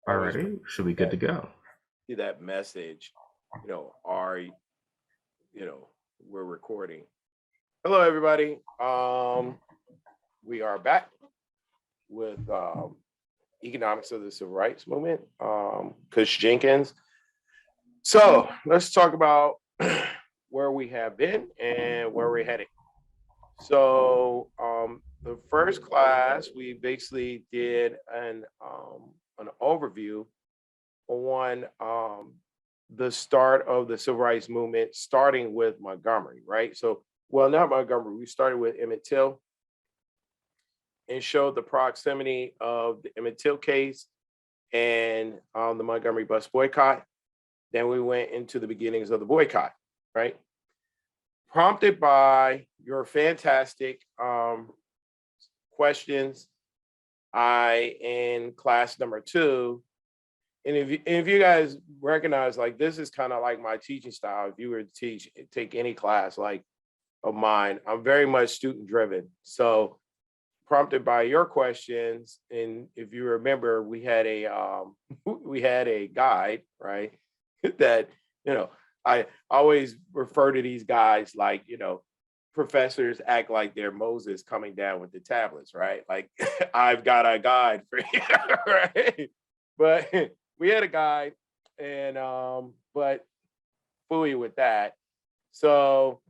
Always Alrighty, should be good to that go. see that message, we're recording. Hello, everybody. We are back with economics of the civil rights movement. Kush Jenkins. So let's talk about where we have been and where we're heading. So the first class, we basically did an overview on the start of the civil rights movement, starting with Montgomery, right? So, well, not Montgomery. We started with Emmett Till and showed the proximity of the Emmett Till case and the Montgomery bus boycott. Then we went into the beginnings of the boycott, right? Prompted by your fantastic questions, I in class number 2. And if you guys recognize, like, this is kind of like my teaching style. If you were to take any class like of mine, I'm very much student driven. So prompted by your questions, and if you remember, we had a we had a guide, right? That I always refer to these guys like professors act like they're Moses coming down with the tablets, right? Like I've got a guide for you, right? But we had a guide, and but fully with that. So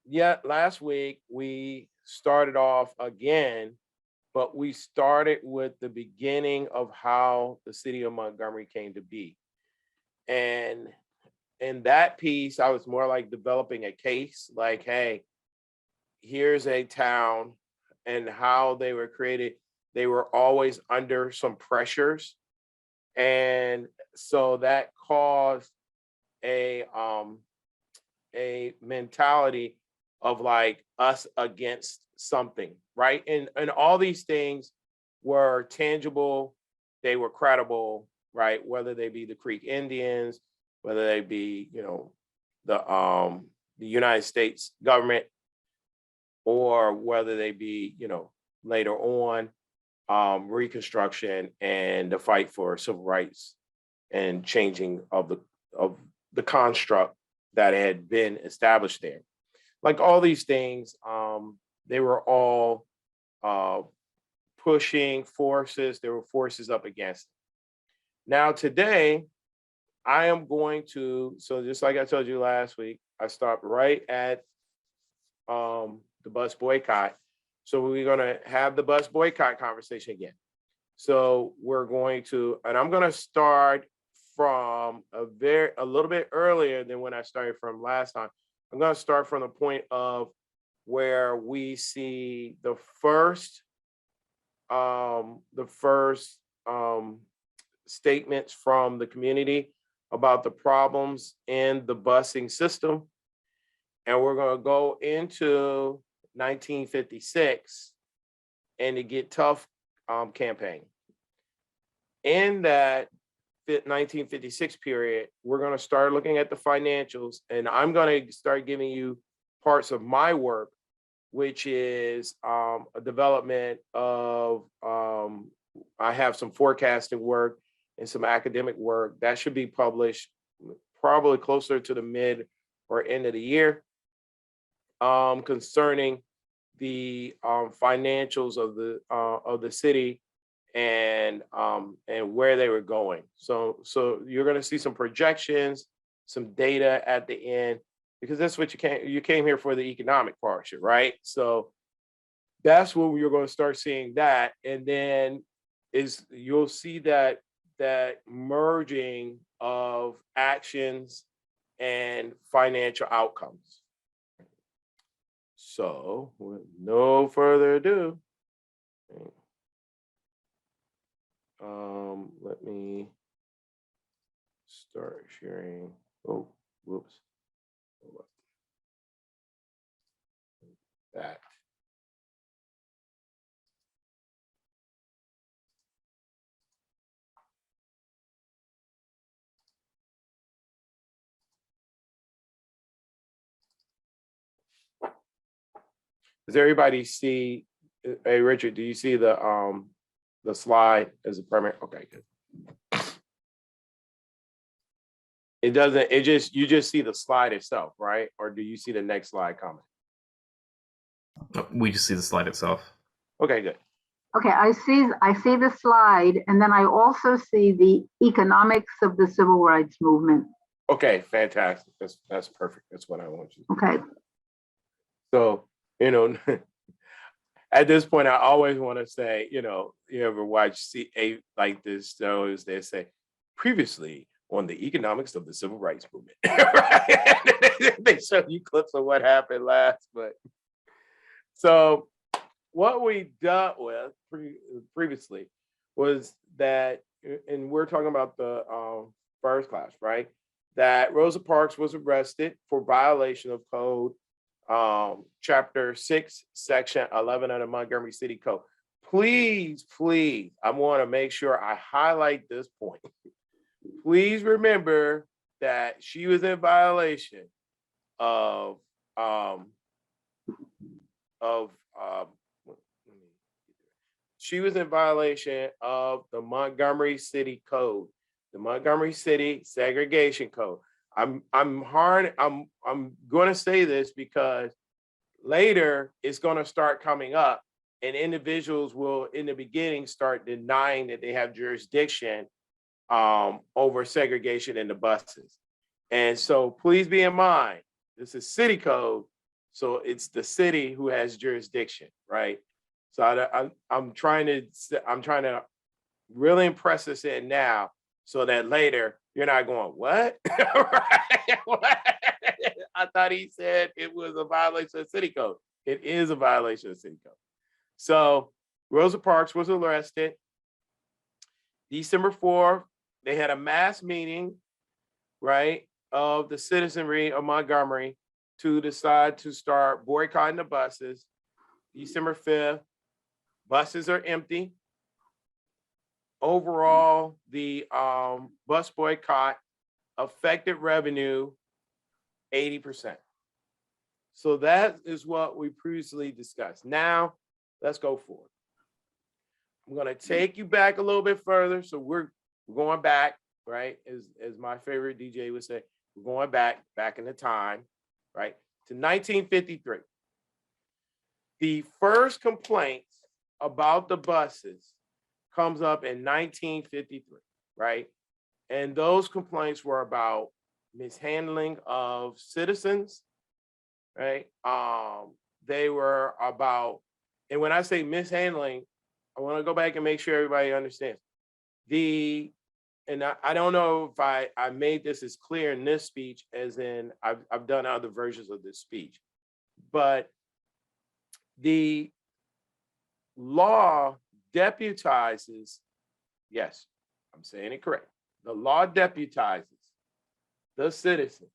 yeah, last week we started off again, but we started with the beginning of how the city of Montgomery came to be. And in that piece, I was more like developing a case, like, hey, here's a town and how they were created. They were always under some pressures. And so that caused a mentality of like us against something, right? And all these things were tangible, they were credible, right? Whether they be the Creek Indians, whether they be, the United States government, or whether they be, later on, Reconstruction and the fight for civil rights and changing of the construct that had been established there. Like all these things, they were all uh, pushing forces. There were forces up against it. Now today, I am going to, so just like I told you last week, I stopped right at the bus boycott. So we're going to have the bus boycott conversation again. So we're going to, and I'm going to start from a little bit earlier than when I started from last time. I'm going to start from the point of where we see the first statements from the community about the problems in the busing system, and we're going to go into 1956 and the Get Tough campaign. In that 1956 period, we're going to start looking at the financials, and I'm going to start giving you parts of my work, which is a development of, I have some forecasting work and some academic work that should be published probably closer to the mid or end of the year, concerning the financials of the city and where they were going. So you're going to see some projections, some data at the end, because that's what you came here for, the economic portion, right? So that's when you're going to start seeing that, and then you'll see that merging of actions and financial outcomes. So with no further ado, let me start sharing. Oh, whoops. That. Does everybody see? Hey, Richard, do you see The slide is a primary. Okay, good. It doesn't, you just see the slide itself, right? Or do you see the next slide coming? We just see the slide itself. Okay, good. Okay, I see the slide, and then I also see the economics of the civil rights movement. Okay, fantastic. That's perfect. That's what I want you to do. Okay. So, at this point, I always want to say, you ever watch like this shows, they say, previously on the economics of the civil rights movement. They show you clips of what happened last, but so what we dealt with previously was that, and we're talking about the first class, right? That Rosa Parks was arrested for violation of code, chapter 6, section 11 of the Montgomery City Code. Please, I want to make sure I highlight this point. Please remember that she was in violation of she was in violation of the Montgomery City Code, the Montgomery City Segregation Code. I'm going to say this because later it's going to start coming up, and individuals will, in the beginning, start denying that they have jurisdiction over segregation in the buses. And so please be in mind, this is city code, so it's the city who has jurisdiction, right? So I'm trying to really impress this in now, so that later you're not going, what? What? I thought he said it was a violation of city code. It is a violation of city code. So Rosa Parks was arrested December 4th. They had a mass meeting, right, of the citizenry of Montgomery to decide to start boycotting the buses. December 5th, buses are empty. Overall, the bus boycott affected revenue 80%. So that is what we previously discussed. Now, let's go forward. I'm going to take you back a little bit further. So we're going back, right? As my favorite DJ would say, we're going back in the time, right? To 1953. The first complaint about the buses comes up in 1953, right? And those complaints were about mishandling of citizens, right? They were about, and when I say mishandling, I want to go back and make sure everybody understands. I don't know if I made this as clear in this speech as in I've done other versions of this speech, but the law deputizes, yes, I'm saying it correct. The law deputizes the citizens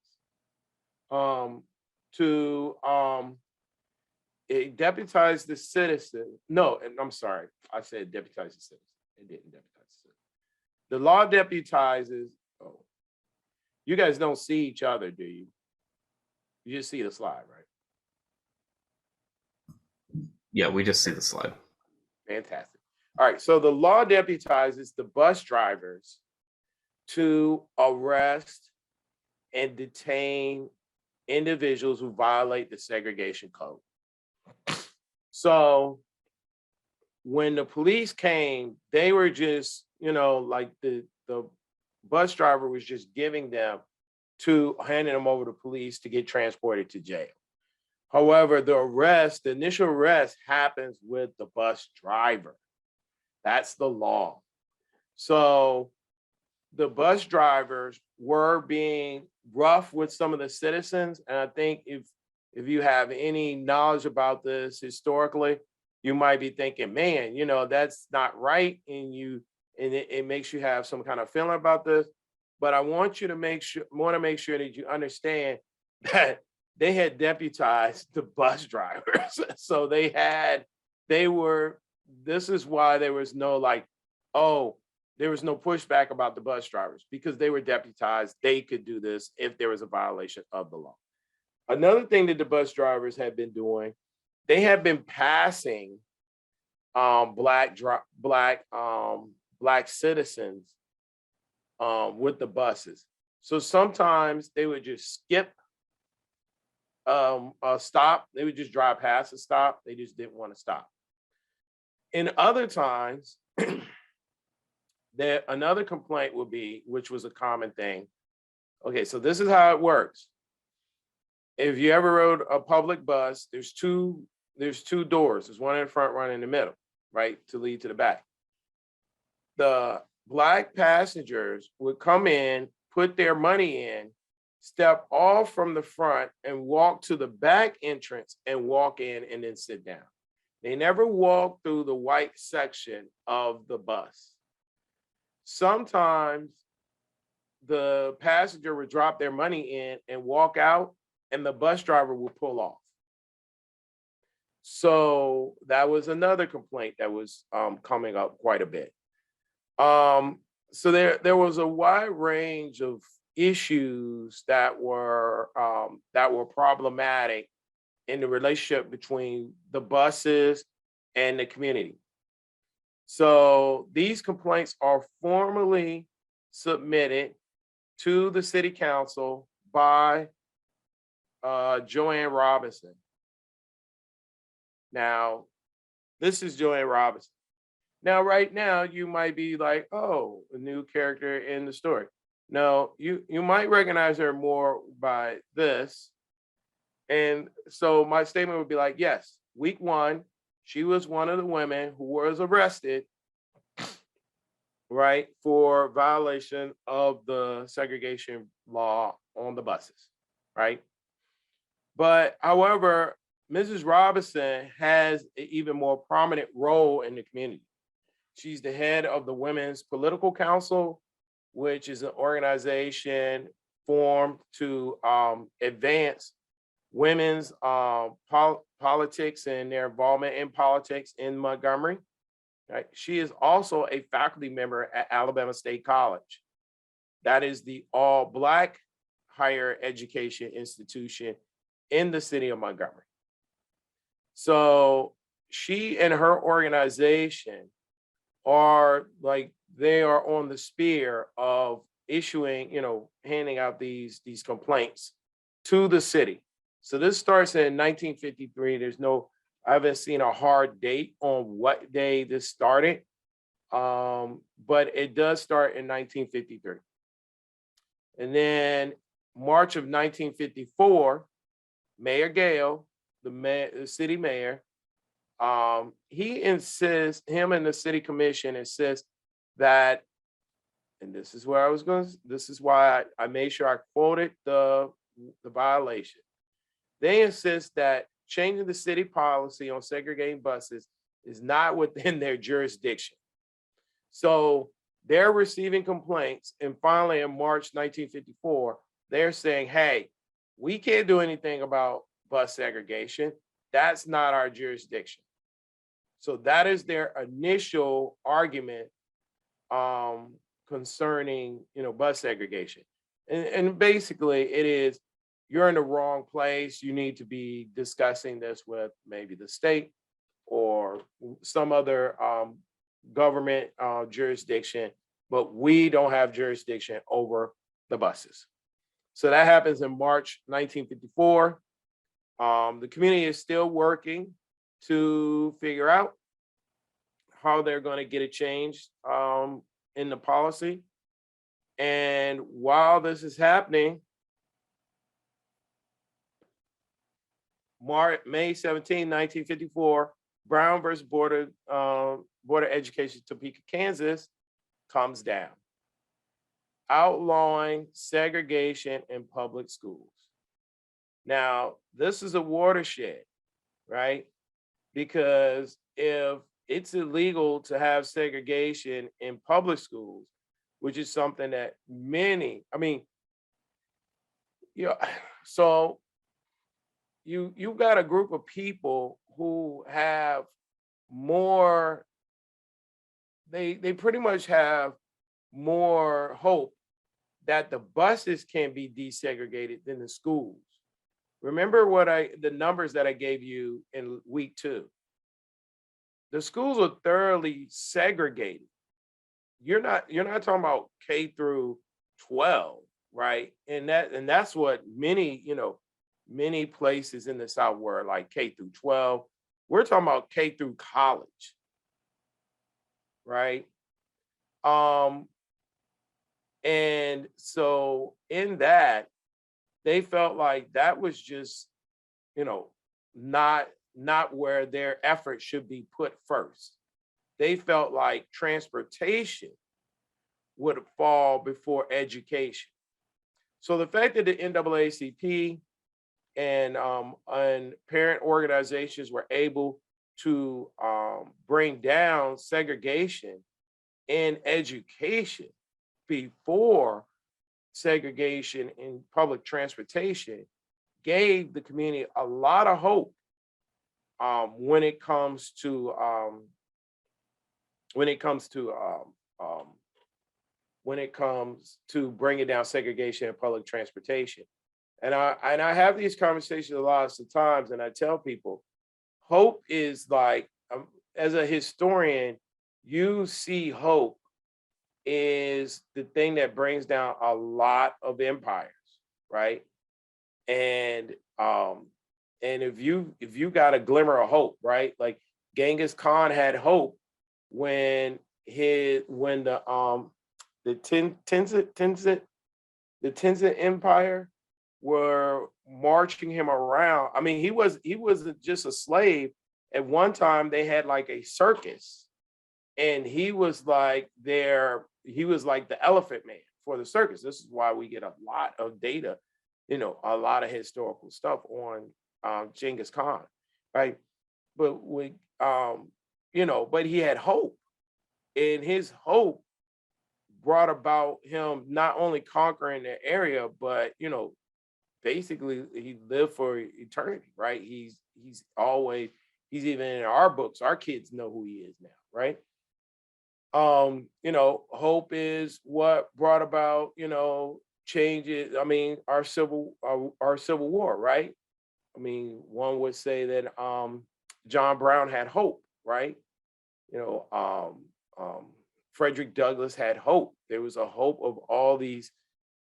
it deputized the citizen. No, I'm sorry. I said deputize the citizen. It didn't deputize the citizen. The law deputizes, you guys don't see each other, do you? You just see the slide, right? Yeah, we just see the slide. Fantastic. All right, so the law deputizes the bus drivers to arrest and detain individuals who violate the segregation code. So when the police came, they were just, like the bus driver was just handing them over to police to get transported to jail. However, the initial arrest happens with the bus driver. That's the law. So the bus drivers were being rough with some of the citizens. And I think if you have any knowledge about this historically, you might be thinking, man, that's not right. And it makes you have some kind of feeling about this. But I want you to make sure that you understand that they had deputized the bus drivers. So this is why there was no there was no pushback about the bus drivers, because they were deputized. They could do this if there was a violation of the law. Another thing that the bus drivers have been doing, they have been passing black citizens with the buses. So sometimes they would just skip a stop. They would just drive past a stop. They just didn't want to stop. In other times, another complaint would be, which was a common thing. Okay, so this is how it works. If you ever rode a public bus, there's two doors. There's one in the front, one in the middle, right, to lead to the back. The black passengers would come in, put their money in, step off from the front and walk to the back entrance and walk in and then sit down. They never walk through the white section of the bus. Sometimes the passenger would drop their money in and walk out, and the bus driver will pull off. So that was another complaint that was coming up quite a bit. So there was a wide range of issues that were problematic in the relationship between the buses and the community. So these complaints are formally submitted to the city council by Joanne Robinson. Now, this is Joanne Robinson. Now, right now, you might be like, oh, a new character in the story. No, you might recognize her more by this. And so my statement would be like, yes, week 1, she was one of the women who was arrested, right, for violation of the segregation law on the buses, right? But however, Mrs. Robinson has an even more prominent role in the community. She's the head of the Women's Political Council, which is an organization formed to advance women's politics and their involvement in politics in Montgomery. Right? She is also a faculty member at Alabama State College. That is the all-Black higher education institution in the city of Montgomery. So she and her organization are like, they are on the spear of issuing, handing out these complaints to the city. So this starts in 1953. I haven't seen a hard date on what day this started, but it does start in 1953. And then March of 1954, Mayor Gale, the city mayor, he insists, him and the city commission insist that, and this is why I made sure I quoted the violation. They insist that changing the city policy on segregating buses is not within their jurisdiction. So they're receiving complaints, and finally in March 1954, they're saying, hey, we can't do anything about bus segregation. That's not our jurisdiction. So that is their initial argument concerning, bus segregation. And basically it is, you're in the wrong place. You need to be discussing this with maybe the state or some other government jurisdiction, but we don't have jurisdiction over the buses. So that happens in March 1954. The community is still working to figure out how they're going to get it changed in the policy. And while this is happening, May 17, 1954, Brown versus Board of Education, Topeka, Kansas, comes down, outlawing segregation in public schools. Now, this is a watershed, right? Because if it's illegal to have segregation in public schools, which is something that so you've got a group of people who have more, they pretty much have more hope that the buses can be desegregated than the schools. Remember the numbers that I gave you in week 2. the schools are thoroughly segregated. You're not talking about K through 12, right? And that's what many places in the South were like K through 12. We're talking about K through college, right? Um, and so in that, they felt like that was just, you know, not not where their effort should be put first. They felt like transportation would fall before education. So the fact that the NAACP and parent organizations were able to bring down segregation in education before segregation in public transportation gave the community a lot of hope when it comes to when it comes to um, when it comes to bringing down segregation in public transportation. And I have these conversations a lot of times, and I tell people, hope is like, as a historian, you see hope is the thing that brings down a lot of empires, right? And if you got a glimmer of hope, right? Like Genghis Khan had hope when the Tenzin Empire were marching him around. I mean, he wasn't just a slave. At one time, they had like a circus, and he was like the elephant man for the circus. This is why we get a lot of data, a lot of historical stuff on Genghis Khan, right? But but he had hope, and his hope brought about him not only conquering the area, but basically he lived for eternity, right? He's even in our books, our kids know who he is now, right? Hope is what brought about, changes. I mean, our civil war, right? I mean, one would say that John Brown had hope, right? You know, Frederick Douglass had hope. There was a hope of all these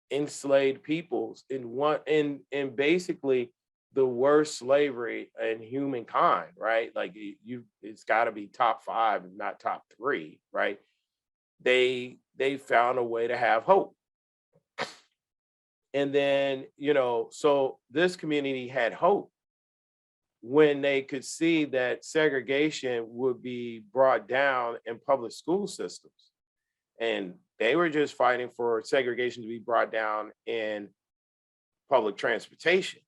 enslaved peoples in basically the worst slavery in humankind, right? Like it's got to be top 5, if not top 3, right? They found a way to have hope. And then, so this community had hope when they could see that segregation would be brought down in public school systems. And they were just fighting for segregation to be brought down in public transportation.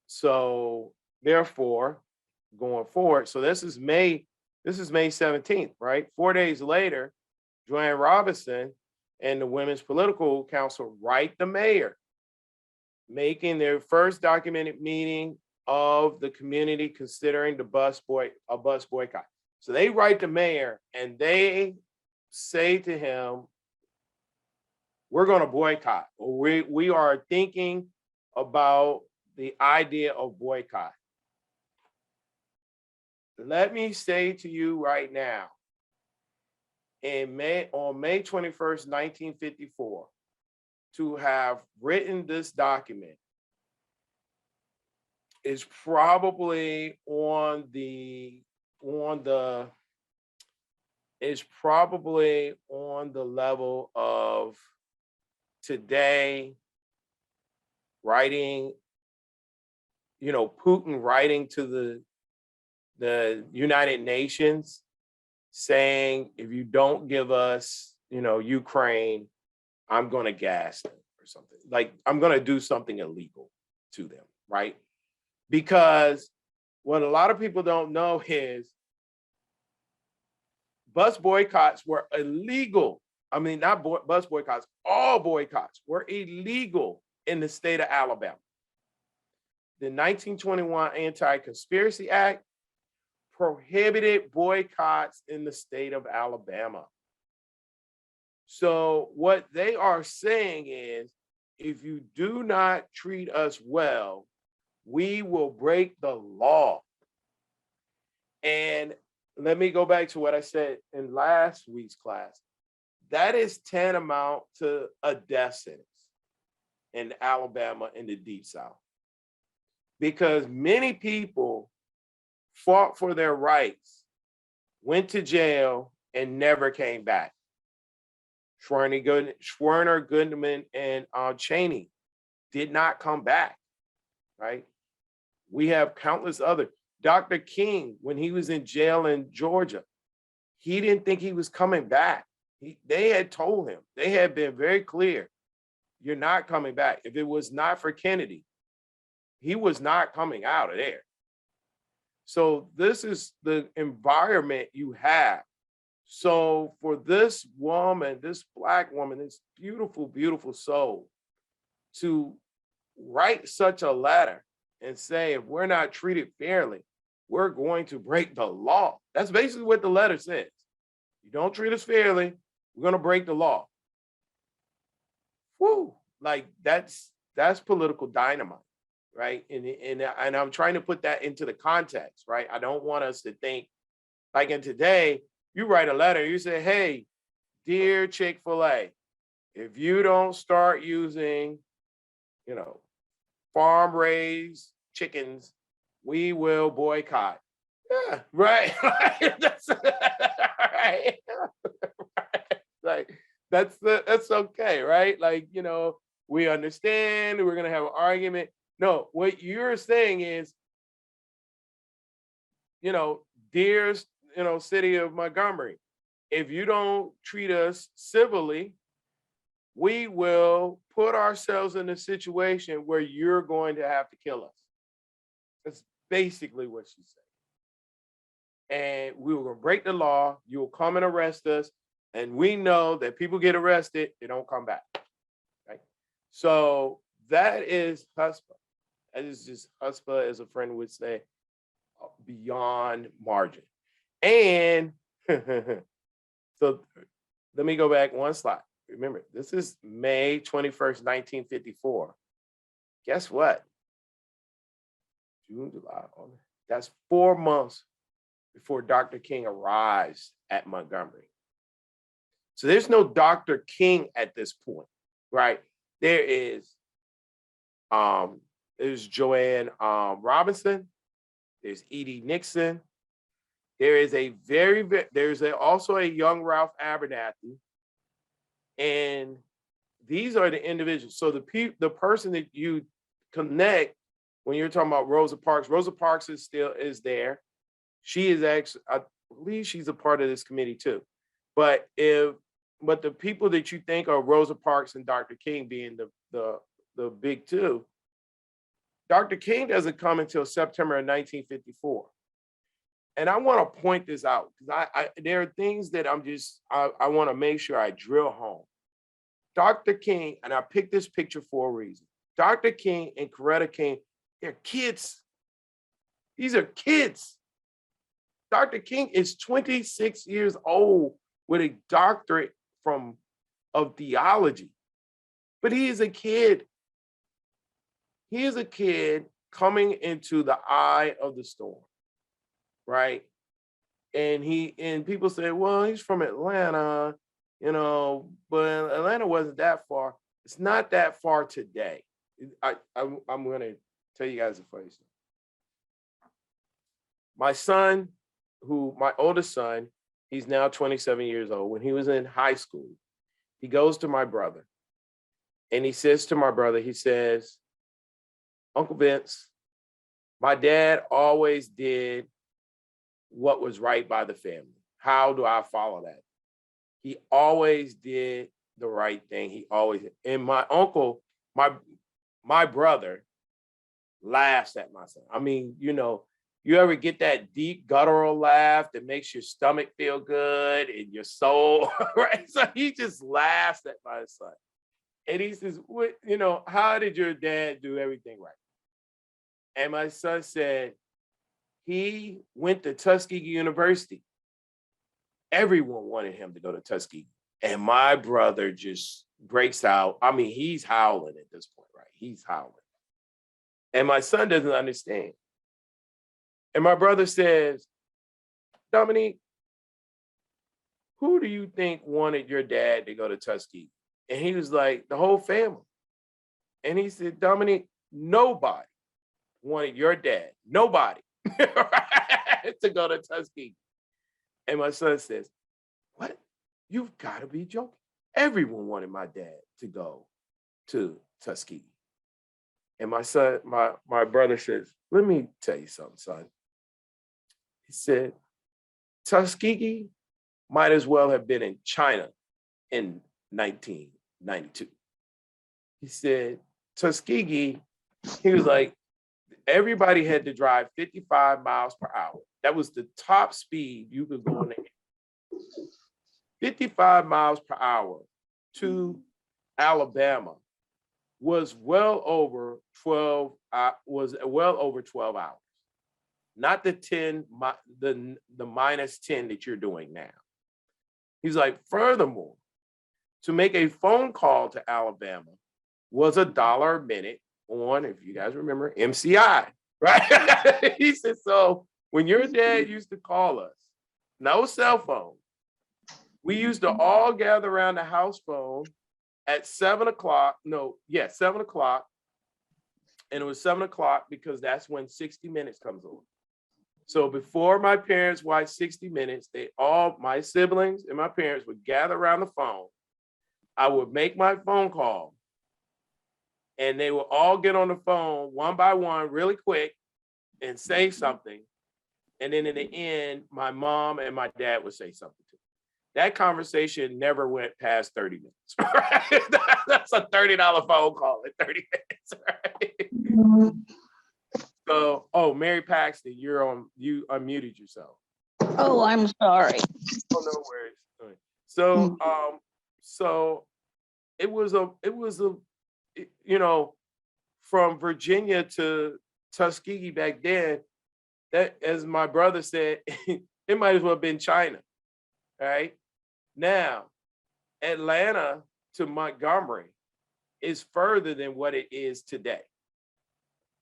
So therefore, going forward, so this is May 17th, right? 4 days later, Joanne Robinson and the Women's Political Council write the mayor, making their first documented meeting of the community considering a bus boycott. So they write the mayor and they say to him, we're going to boycott, or we are thinking about the idea of boycott. Let me say to you right now, on May 21st, 1954, to have written this document is probably on the level of today writing, Putin writing to the United Nations saying, if you don't give us, Ukraine, I'm going to gas them or something. Like, I'm going to do something illegal to them, right? Because what a lot of people don't know is bus boycotts were illegal. I mean, not bus boycotts, all boycotts were illegal in the state of Alabama. The 1921 Anti-Conspiracy Act prohibited boycotts in the state of Alabama. So what they are saying is, if you do not treat us well, we will break the law. And let me go back to what I said in last week's class. That is tantamount to a death sentence in Alabama in the Deep South. Because many people fought for their rights, went to jail, and never came back. Schwerner, Goodman, and Cheney did not come back, right? We have countless other. Dr. King, when he was in jail in Georgia, he didn't think he was coming back. They had told him, they had been very clear, you're not coming back. If it was not for Kennedy, he was not coming out of there. So this is the environment you have. So for this woman, this Black woman, this beautiful, beautiful soul, to write such a letter and say, if we're not treated fairly, we're going to break the law. That's basically what the letter says. You don't treat us fairly, we're going to break the law. Whew, like that's political dynamite, right? And I'm trying to put that into the context, right? I don't want us to think, like in today, you write a letter, you say, hey, dear Chick-fil-A, if you don't start using, farm-raised chickens, we will boycott. Yeah, right. That's right. Like that's okay, right? Like, we understand we're gonna have an argument. No, what you're saying is, dear, city of Montgomery, if you don't treat us civilly, we will put ourselves in a situation where you're going to have to kill us. That's basically what she said. And we were going to break the law. You will come and arrest us. And we know that people get arrested, they don't come back. Right? So that is chutzpah. That is just chutzpah, as a friend would say, beyond margin. And so let me go back one slide. Remember, this is May 21st, 1954. Guess what? June, July, August. That's 4 months before Dr. King arrives at Montgomery. So there's no Dr. King at this point, right? There's Joanne Robinson. There's Edie Nixon. There is also a young Ralph Abernathy. And these are the individuals. So the person that you connect when you're talking about Rosa Parks is there. She is actually, I believe she's a part of this committee too. But the people that you think are Rosa Parks and Dr. King being the big two, Dr. King doesn't come until September of 1954. And I want to point this out because there are things that I want to make sure I drill home. Dr. King, and I picked this picture for a reason. Dr. King and Coretta King, they're kids. These are kids. Dr. King is 26 years old with a doctorate of theology, but he is a kid. He is a kid coming into the eye of the storm. Right. And people say, well, he's from Atlanta, but Atlanta wasn't that far. It's not that far today. I'm going to tell you guys a funny story. My oldest son, he's now 27 years old. When he was in high school, he goes to my brother and he says to my brother, he says, Uncle Vince, my dad always did what was right by the family. How do I follow that? He always did the right thing. And my uncle, my brother laughs at my son. I mean, you ever get that deep guttural laugh that makes your stomach feel good and your soul, right? So he just laughs at my son. And he says, how did your dad do everything right? And my son said, he went to Tuskegee University. Everyone wanted him to go to Tuskegee. And my brother just breaks out. I mean, he's howling at this point, right? He's howling. And my son doesn't understand. And my brother says, Dominique, who do you think wanted your dad to go to Tuskegee? And he was like, the whole family. And he said, Dominique, nobody wanted your dad, nobody, to go to Tuskegee. And my son says, what? You've got to be joking. Everyone wanted my dad to go to Tuskegee. And my son, my brother says, let me tell you something, son. He said, Tuskegee might as well have been in China in 1992. He said, Tuskegee, he was like, everybody had to drive 55 miles per hour. That was the top speed you could go in the air. 55 miles per hour to Alabama was well over 12 hours. Not the 10, the minus 10 that you're doing now. He's like, furthermore, to make a phone call to Alabama was $1 a minute on, if you guys remember, MCI, right? He said, so when your dad used to call us, no cell phone, we used to all gather around the house phone at 7 o'clock. 7 o'clock. And it was 7 o'clock because that's when 60 Minutes comes on. So before my parents watched 60 Minutes, my siblings and my parents would gather around the phone. I would make my phone call and they would all get on the phone one by one really quick and say something. And then in the end, my mom and my dad would say something to me. That conversation never went past 30 minutes. Right? That's a $30 phone call at 30 minutes. Right? So, Mary Paxton, you unmuted yourself. Oh, I'm sorry. Oh, no worries. So, so it was from Virginia to Tuskegee back then, that, as my brother said, it might as well have been China, right? Now, Atlanta to Montgomery is further than what it is today,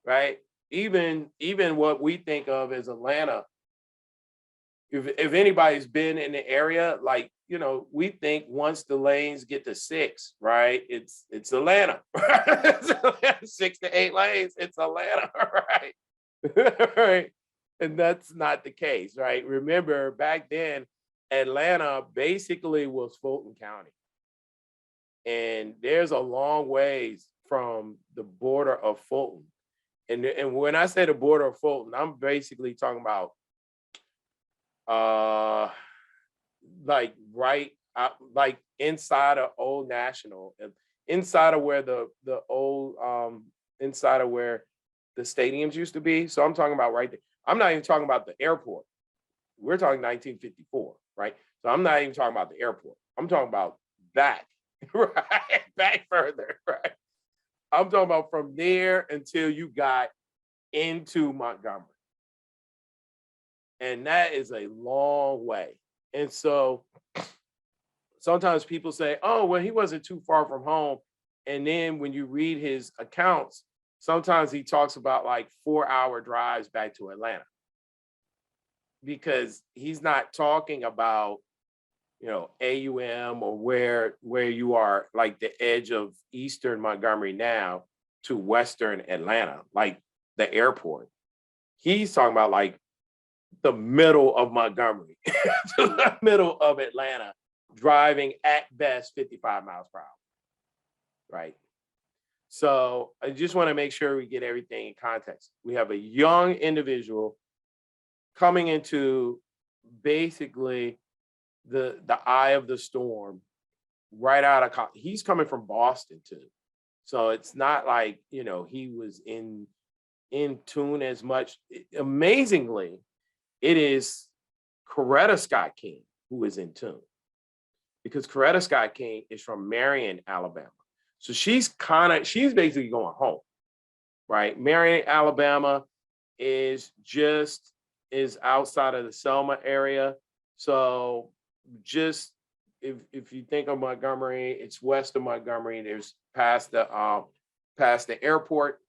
right? Even what we think of as Atlanta, if anybody's been in the area, like, we think once the lanes get to 6, right? It's Atlanta, right? 6 to 8 lanes, it's Atlanta, right? Right. And that's not the case, right? Remember, back then, Atlanta basically was Fulton County. And there's a long ways from the border of Fulton. And when I say the border of Fulton, I'm basically talking about like right out, like inside of Old National, inside of where the old inside of where the stadiums used to be. So I'm talking about right there. I'm not even talking about the airport. We're talking 1954, right? So I'm not even talking about the airport. I'm talking about back, right? Back further, right? I'm talking about from there until you got into Montgomery. And that is a long way. And so sometimes people say, oh, well, he wasn't too far from home. And then when you read his accounts, sometimes he talks about like 4-hour drives back to Atlanta, because he's not talking about, AUM or where you are, like the edge of Eastern Montgomery now to Western Atlanta, like the airport. He's talking about like the middle of Montgomery to the middle of Atlanta, driving at best 55 miles per hour, right? So I just want to make sure we get everything in context. We have a young individual coming into basically the eye of the storm right out of college. He's coming from Boston too. So it's not like, he was in tune as much. Amazingly, it is Coretta Scott King who is in tune, because Coretta Scott King is from Marion, Alabama. So she's basically going home, right? Marion, Alabama is outside of the Selma area. So just if you think of Montgomery, it's west of Montgomery. There's past the airport.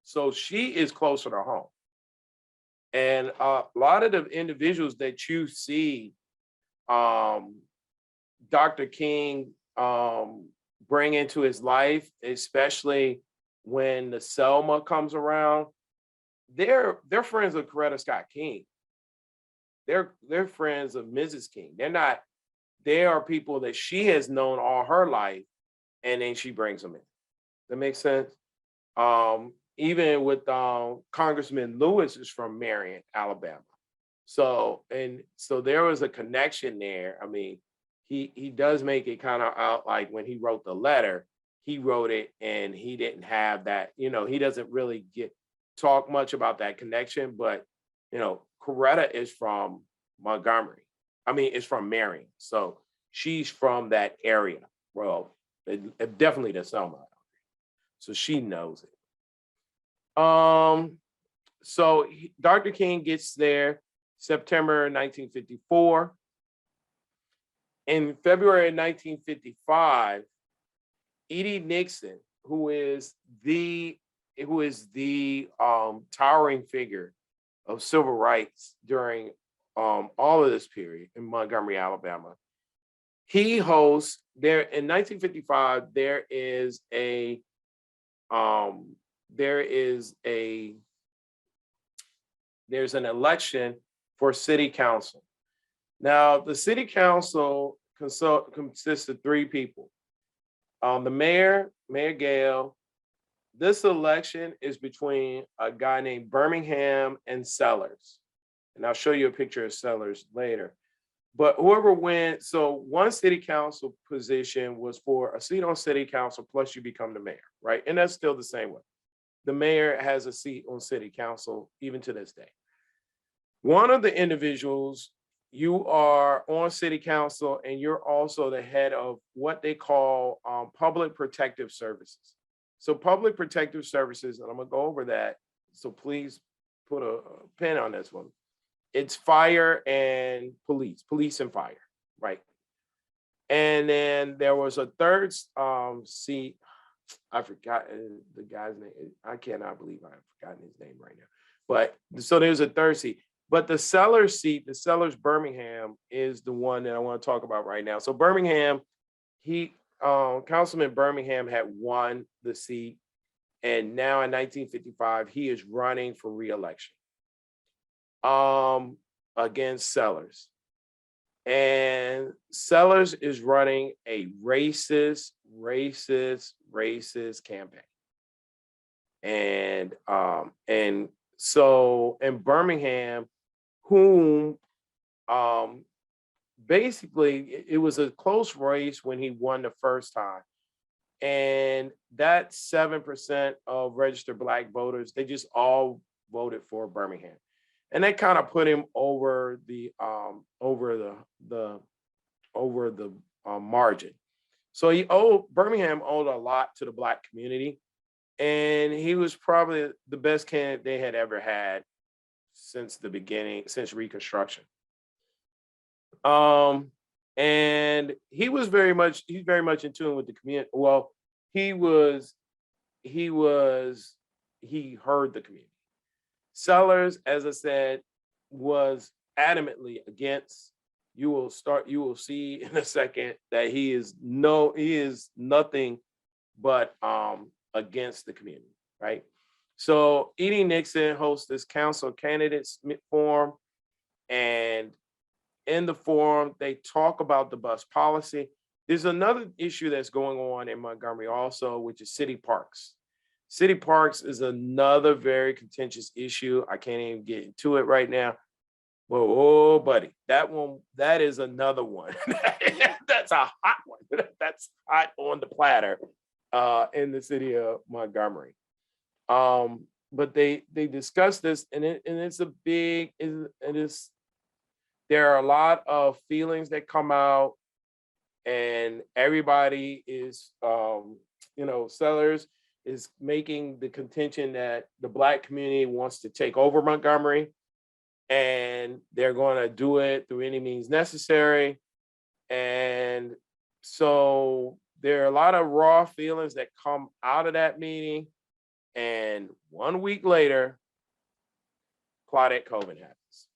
So she is closer to home. And a lot of the individuals that you see Dr. King bring into his life, especially when the Selma comes around, they're friends of Coretta Scott King. They're friends of Mrs. King. They are people that she has known all her life, and then she brings them in. That makes sense. Even with Congressman Lewis is from Marion, Alabama. So there was a connection there. I mean, he does make it kind of out like when he wrote the letter, he wrote it and he didn't have that, he doesn't really talk much about that connection, but Coretta is from Montgomery. I mean, it's from Marion. So she's from that area. Well, definitely the Selma. So she knows it. So Dr. King gets there September 1954. In February of 1955, Edie Nixon, who is the towering figure of civil rights during all of this period in Montgomery, Alabama, he hosts there in 1955. There's an election for city council. Now, the city council consists of three people. The mayor, Mayor Gale. This election is between a guy named Birmingham and Sellers. And I'll show you a picture of Sellers later. But whoever wins, so one city council position was for a seat on city council, plus you become the mayor, right? And that's still the same way. The mayor has a seat on city council, even to this day. One of the individuals, you are on city council and you're also the head of what they call public protective services. So public protective services, and I'm gonna go over that. So please put a pin on this one. It's fire and police and fire, right? And then there was a third seat. I forgot the guy's name. I cannot believe I've forgotten his name right now. But so there's a third seat. But the Sellers seat, the Sellers Birmingham, is the one that I want to talk about right now. So Birmingham, Councilman Birmingham had won the seat, and now in 1955 he is running for re-election against Sellers. And Sellers is running a racist campaign. And so in Birmingham, whom basically it was a close race when he won the first time. And that 7% of registered Black voters, they just all voted for Birmingham. And that kind of put him over the margin. So Birmingham owed a lot to the Black community, and he was probably the best candidate they had ever had since the beginning, since Reconstruction. And he's very much in tune with the community. Well, he heard the community. Sellers, as I said, was adamantly against. You will see in a second that he is nothing but against the community, right? So Edie Nixon hosts this council candidates forum, and in the forum, they talk about the bus policy. There's another issue that's going on in Montgomery also, which is city parks. City parks is another very contentious issue. I can't even get into it right now. But oh, buddy, that is another one. That's a hot one. That's hot on the platter in the city of Montgomery. But they discuss this, and it's a big, there are a lot of feelings that come out, and everybody is, Sellers is making the contention that the Black community wants to take over Montgomery, and they're going to do it through any means necessary. And so there are a lot of raw feelings that come out of that meeting. And 1 week later, Claudette Colvin happens.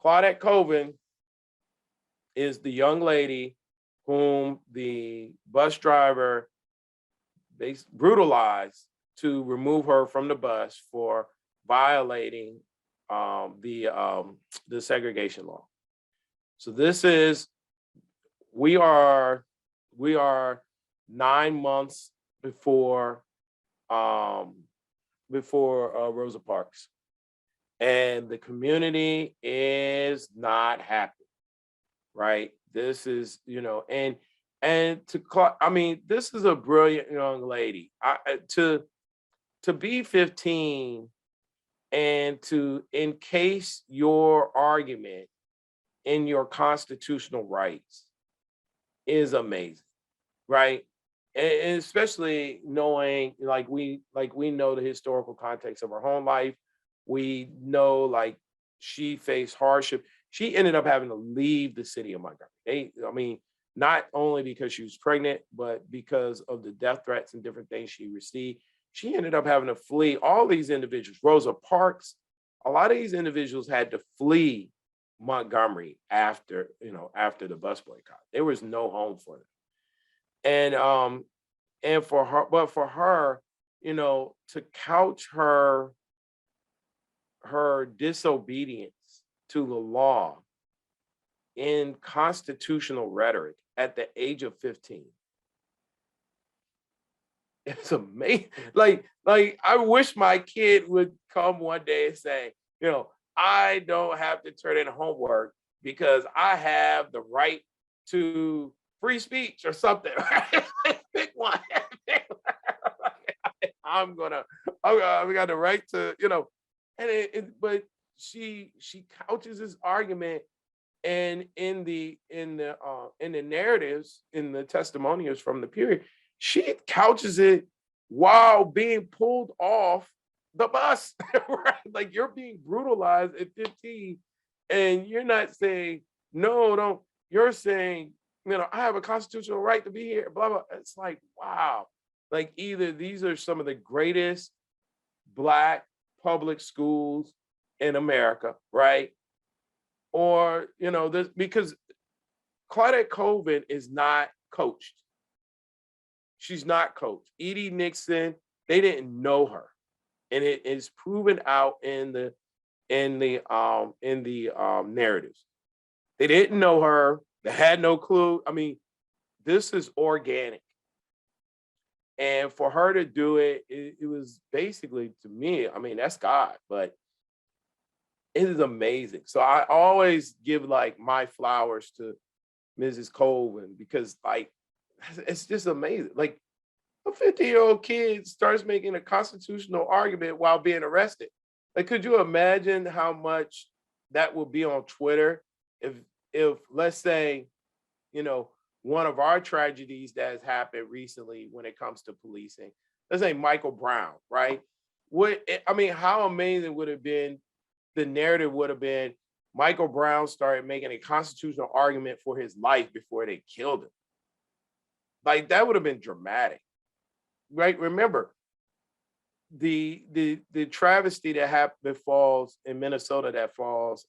Claudette Colvin is the young lady whom the bus driver they brutalized to remove her from the bus for violating the segregation law. So this is we are 9 months before Rosa Parks, and the community is not happy, right? This is, and I mean, this is a brilliant young lady. To be 15 and to encase your argument in your constitutional rights is amazing, right? And especially knowing we know the historical context of her home life. We know she faced hardship. She ended up having to leave the city of Montgomery. Not only because she was pregnant, but because of the death threats and different things she received. She ended up having to flee. All these individuals, Rosa Parks, a lot of these individuals had to flee Montgomery after the bus boycott. There was no home for them. And for her, to couch her disobedience to the law in constitutional rhetoric at the age of 15. It's amazing. Like I wish my kid would come one day and say, I don't have to turn in homework because I have the right to free speech or something. Pick one. We got the right to, but she couches this argument, and in the narratives, in the testimonials from the period, she couches it while being pulled off the bus, right? Like, you're being brutalized at 15, and you're not saying, no, don't. You're saying, I have a constitutional right to be here, blah, blah. It's like, wow. Like, either these are some of the greatest Black public schools in America, right? Or, because Claudette Colvin is not coached. She's not coached. Edie Nixon, they didn't know her. And it is proven out in the narratives. They didn't know her. They had no clue. This is organic. And for her to do it, it was basically, to me, that's God, but it is amazing. So I always give my flowers to Mrs. Colvin, because it's just amazing. Like, a 50-year-old kid starts making a constitutional argument while being arrested. Like, could you imagine how much that would be on Twitter if let's say, one of our tragedies that has happened recently when it comes to policing, let's say Michael Brown, right? How amazing would it have been? The narrative would have been Michael Brown started making a constitutional argument for his life before they killed him. Like, that would have been dramatic, right? Remember, the travesty that falls in Minnesota, that falls,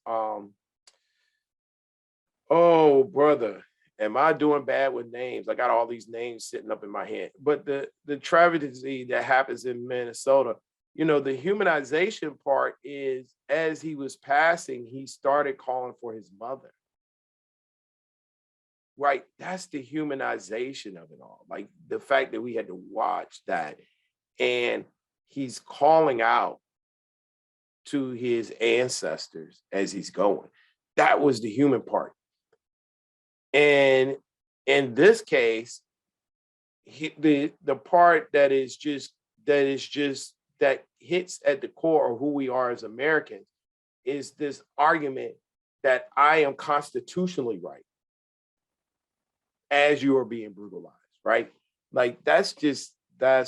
oh, brother, am I doing bad with names? I got all these names sitting up in my head. But the travesty that happens in Minnesota, the humanization part is, as he was passing, he started calling for his mother. Right? That's the humanization of it all. Like, the fact that we had to watch that, and he's calling out to his ancestors as he's going. That was the human part. And in this case, the part that hits at the core of who we are as Americans is this argument that I am constitutionally right as you are being brutalized, right? Like, that's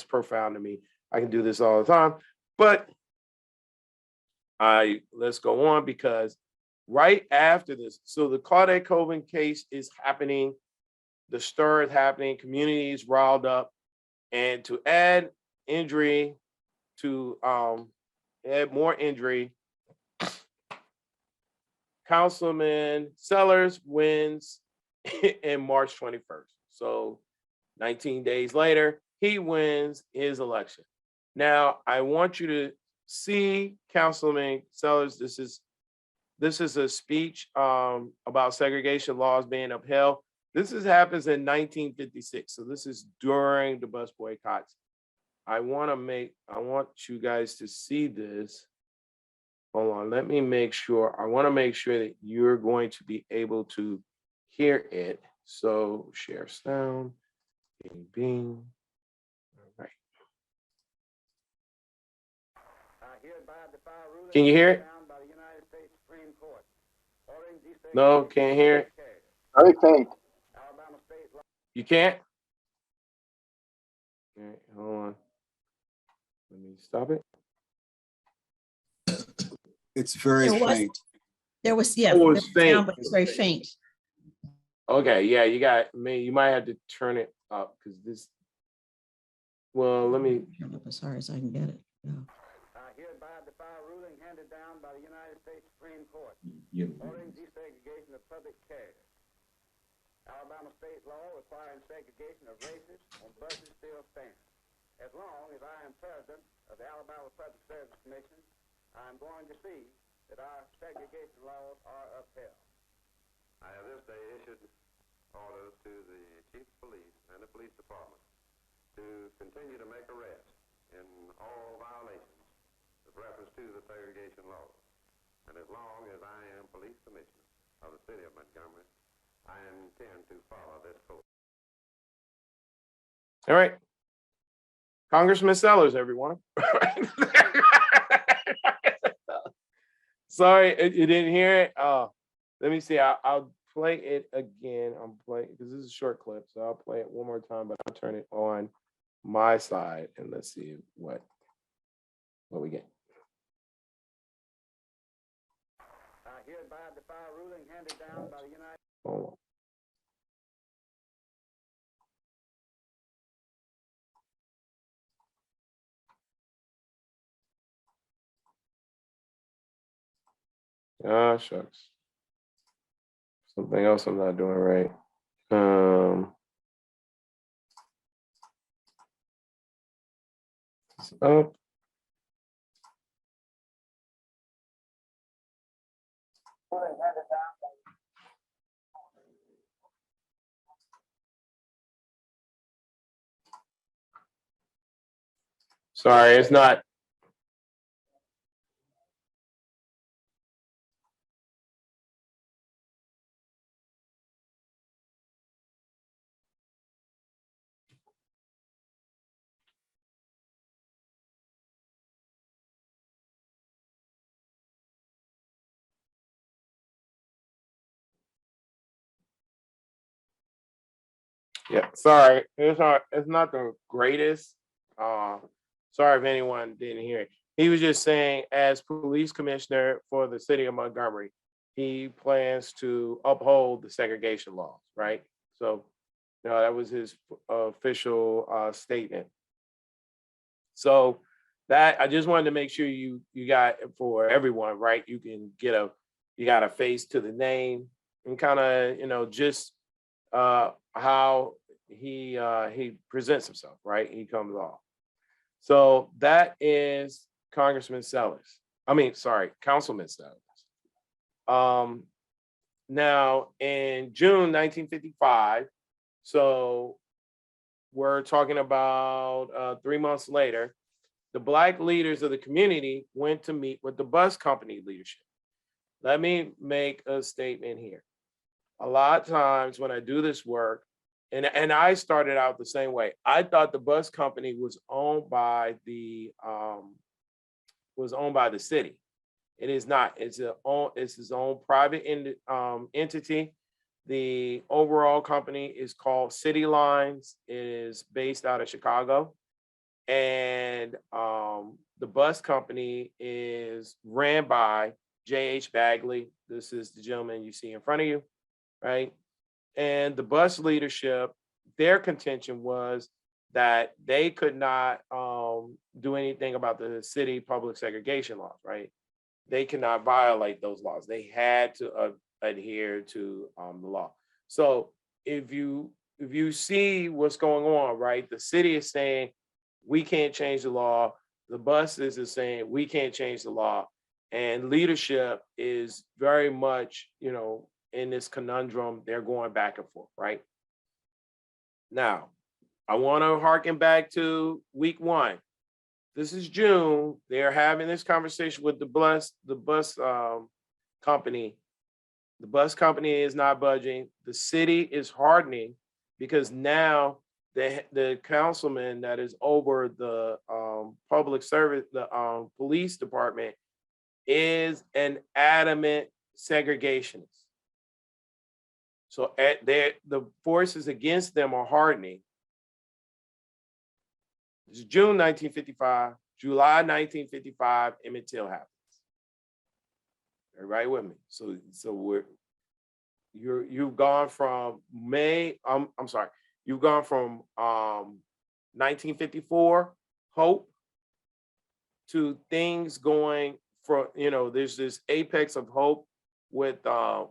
profound to me. I can do this all the time, but let's go on, because right after this, so the Claudette Colvin case is happening, the stir is happening, community is riled up, and to add more injury, Councilman Sellers wins in March 21st. So 19 days later, he wins his election. Now, I want you to see Councilman Sellers. This is a speech about segregation laws being upheld. Happens in 1956. So this is during the bus boycotts. I want you guys to see this. Hold on, let me make sure. I want to make sure that you're going to be able to hear it. So share sound, bing, bing. All right. Can you hear it? No, can't hear it. Very faint. You can't? All right, hold on. Let me stop it. It's very There was- faint. There was, yeah. Oh, there it's was faint. sound, but it's very faint. Okay, yeah, you might have to turn it up because this, well, let me, Turn up as hard as I can get it. Yeah. Hereby defy a ruling handed down by the United States Supreme Court ordering desegregation of public carriers. Alabama state law requiring segregation of races on buses still stands. As long as I am president of the Alabama Public Service Commission, I am going to see that our segregation laws are upheld. I have this day issued orders to the chief of police and the police department to continue to make arrests in all violations with reference to the segregation laws. And as long as I am police commissioner of the city of Montgomery, I intend to follow this course. all right. Congressman Sellers, everyone. Sorry, you didn't hear it. Let me see. I'll play it again. I'm playing because this is a short clip, so I'll play it one more time, but I'll turn it on my side and let's see what we get. I hereby defy a ruling handed down by the United Hold on. Ah, shucks. Something else I'm not doing right. It's up. Sorry, it's not. Yeah, sorry. It's not the greatest. Sorry if anyone didn't hear it. He was just saying, as police commissioner for the city of Montgomery, he plans to uphold the segregation laws, right? So, that was his official statement. So that I just wanted to make sure you got for everyone, right? You got a face to the name and kind of, just how he presents himself, right? He comes off. So that is Councilman Sellers. Now in June 1955, so we're talking about 3 months later, the Black leaders of the community went to meet with the bus company leadership. Let me make a statement here. A lot of times when I do this work, and I started out the same way. I thought the bus company was owned by the city. It is not. It's its own private entity. The overall company is called City Lines. It is based out of Chicago, and the bus company is ran by J.H. Bagley. This is the gentleman you see in front of you, right? And the bus leadership, their contention was that they could not do anything about the city public segregation laws, right? they cannot violate those laws. They had to adhere to the law. So if you see what's going on, right? The city is saying we can't change the law. The buses is saying we can't change the law, and leadership is very much, in this conundrum. They're going back and forth, right? Now, I want to harken back to week 1. This is June. They're having this conversation with the bus company. The bus company is not budging. The city is hardening because now the councilman that is over the public service, the police department, is an adamant segregationist. So the forces against them are hardening. It's June 1955, July 1955, Emmett Till happens. Everybody with me? So you've gone from you've gone from 1954 hope to things going from, there's this apex of hope with the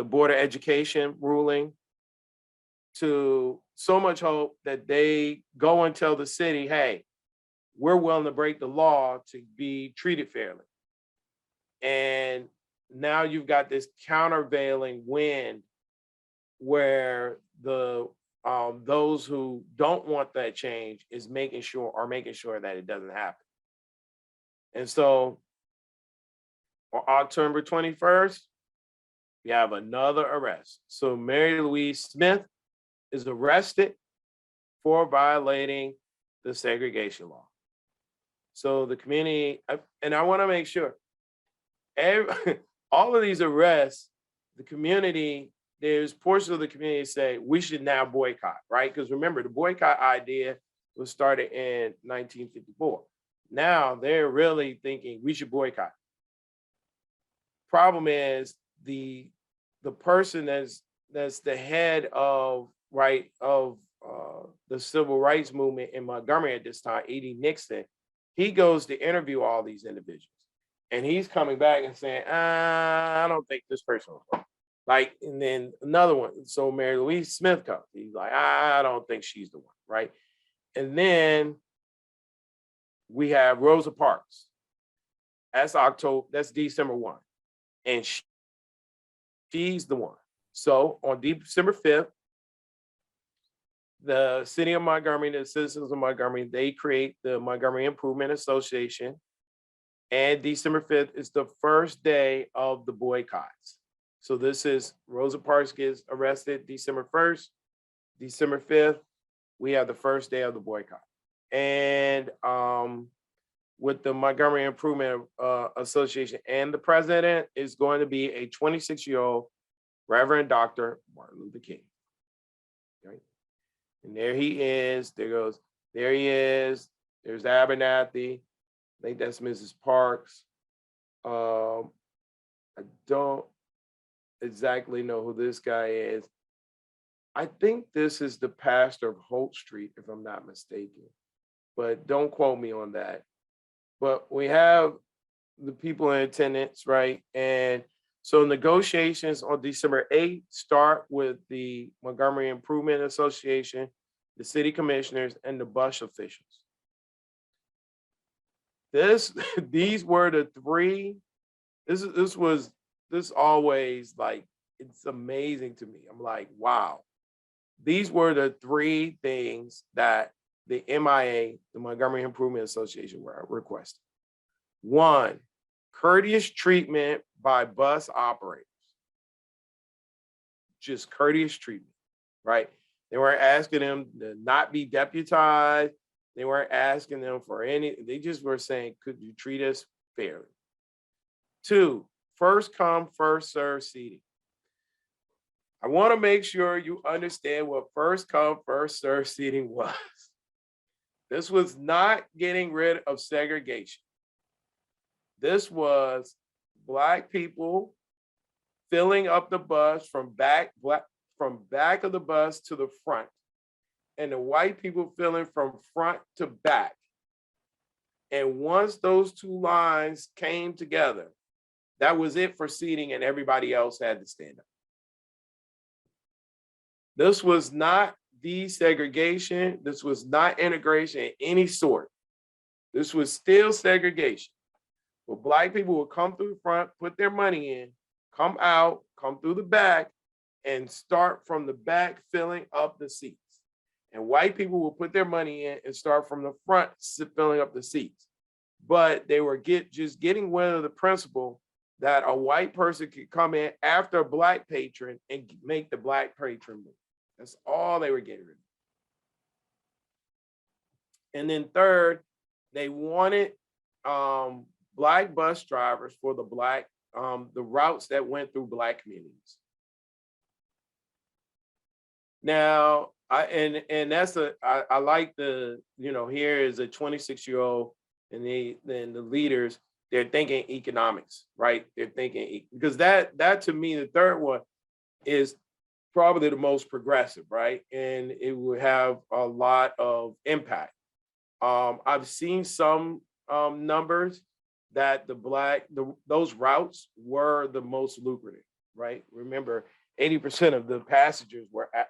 Board of Education ruling, to so much hope that they go and tell the city, hey, we're willing to break the law to be treated fairly. And now you've got this countervailing wind where those who don't want that change are making sure that it doesn't happen. And so on October 21st, we have another arrest. So Mary Louise Smith is arrested for violating the segregation law. So the community, and I want to make sure, all of these arrests, the community, there's portions of the community say we should now boycott, right? Because remember, the boycott idea was started in 1954. Now they're really thinking we should boycott. Problem is the person that's the head of the civil rights movement in Montgomery at this time, E.D. Nixon, he goes to interview all these individuals. And he's coming back and saying, I don't think this person was wrong. And then another one. So Mary Louise Smith comes. He's like, I don't think she's the one, right? And then we have Rosa Parks. That's December 1. And she's the one. So on December 5th, the city of Montgomery, the citizens of Montgomery, they create the Montgomery Improvement Association. And December 5th is the first day of the boycotts. So this is Rosa Parks gets arrested December 1st, December 5th, we have the first day of the boycott. And with the Montgomery Improvement Association, and the president is going to be a 26-year-old Reverend Dr. Martin Luther King. Right? And there he is. There he is. There's Abernathy. I think that's Mrs. Parks. I don't exactly know who this guy is. I think this is the pastor of Holt Street, if I'm not mistaken, but don't quote me on that. But we have the people in attendance, right? And so negotiations on December 8th start with the Montgomery Improvement Association, the city commissioners, and the bus officials. These were the three. This always, like, it's amazing to me. I'm like, wow. These were the three things that the MIA, the Montgomery Improvement Association, were requesting. 1, courteous treatment by bus operators. Just courteous treatment, right? They weren't asking them to not be deputized. They weren't asking them for any, they just were saying, could you treat us fairly? 2, first come, first serve seating. I want to make sure you understand what first come, first serve seating was. This was not getting rid of segregation. This was Black people filling up the bus from back of the bus to the front, and the white people filling from front to back. And once those two lines came together, that was it for seating, and everybody else had to stand up. This was not desegregation. This was not integration in any sort. This was still segregation. Well, Black people would come through the front, put their money in, come out, come through the back, and start from the back filling up the seats. And white people will put their money in and start from the front filling up the seats. But they were just getting rid of the principle that a white person could come in after a Black patron and make the Black patron move. That's all they were getting rid of. And then third, they wanted Black bus drivers for the routes that went through Black communities. Now, I like the, here is a 26-year-old and the leaders, they're thinking economics, right? They're thinking, because that to me, the third one is probably the most progressive, right? And it will have a lot of impact. I've seen some numbers that those routes were the most lucrative, right? Remember, 80% of the passengers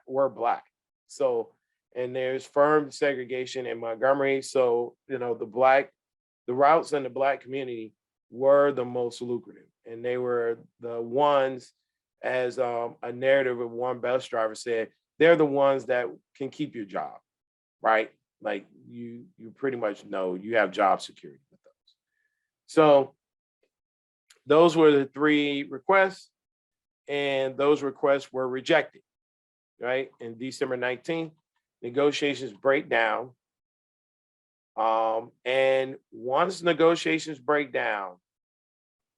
were Black. So, and there's firm segregation in Montgomery. So, the routes in the Black community were the most lucrative. And they were the ones, as a narrative of one bus driver said, they're the ones that can keep your job, right? Like you pretty much know you have job security with those. So those were the three requests, and those requests were rejected, right? In December 19th, negotiations break down. And once negotiations break down,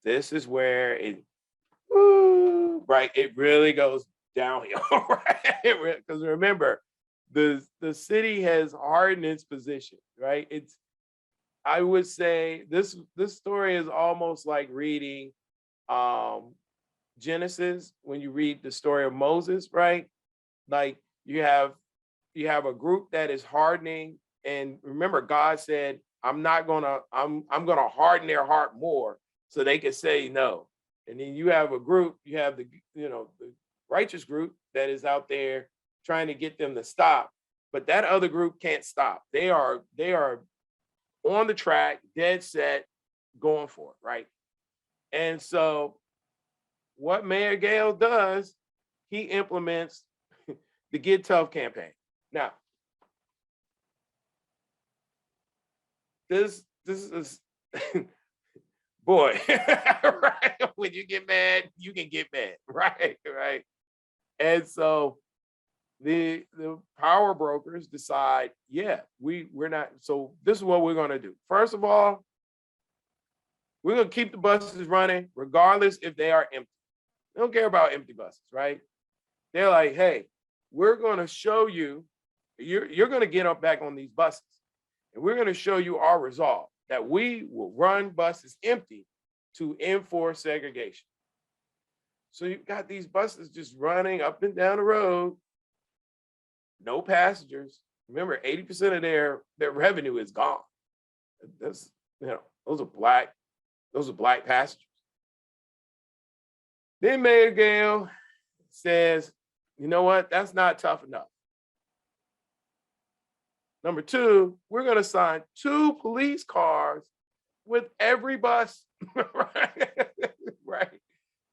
this is where it really goes downhill, right? Because remember, the city has hardened its position, right? I would say this story is almost like reading Genesis, when you read the story of Moses, right? Like you have a group that is hardening, and remember, God said, I'm gonna harden their heart more so they can say no. And then you have a group, you have the righteous group that is out there trying to get them to stop, but that other group can't stop. They are on the track, dead set, going for it, right? And so what Mayor Gale does, he implements the Get Tough campaign. Now, this is boy, right? When you get mad, you can get mad, right? Right. And so the power brokers decide, yeah, we're not. So this is what we're going to do. First of all, we're going to keep the buses running regardless if they are empty. They don't care about empty buses, right? They're like, hey, we're going to show you, you're going to get up back on these buses, and we're going to show you our resolve that we will run buses empty to enforce segregation. So you've got these buses just running up and down the road, no passengers. Remember, 80% of their revenue is gone. That's, those are black passengers. Then Mayor Gale says, you know what? That's not tough enough. Number two, we're going to assign 2 police cars with every bus, right? Right?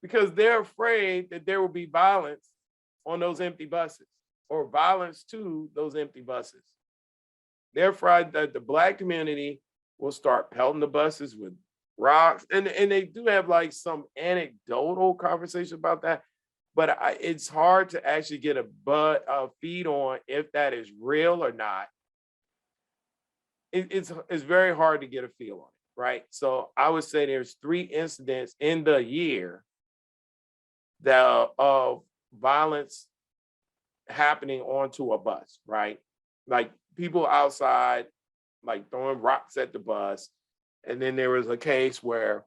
Because they're afraid that there will be violence on those empty buses or violence to those empty buses. They're afraid that the Black community will start pelting the buses with rocks. And they do have like some anecdotal conversation about that, but it's hard to actually get a feed on if that is real or not. It's very hard to get a feel on it, right? So I would say there's 3 incidents in the year of violence happening onto a bus, right? Like people outside, like throwing rocks at the bus. And then there was a case where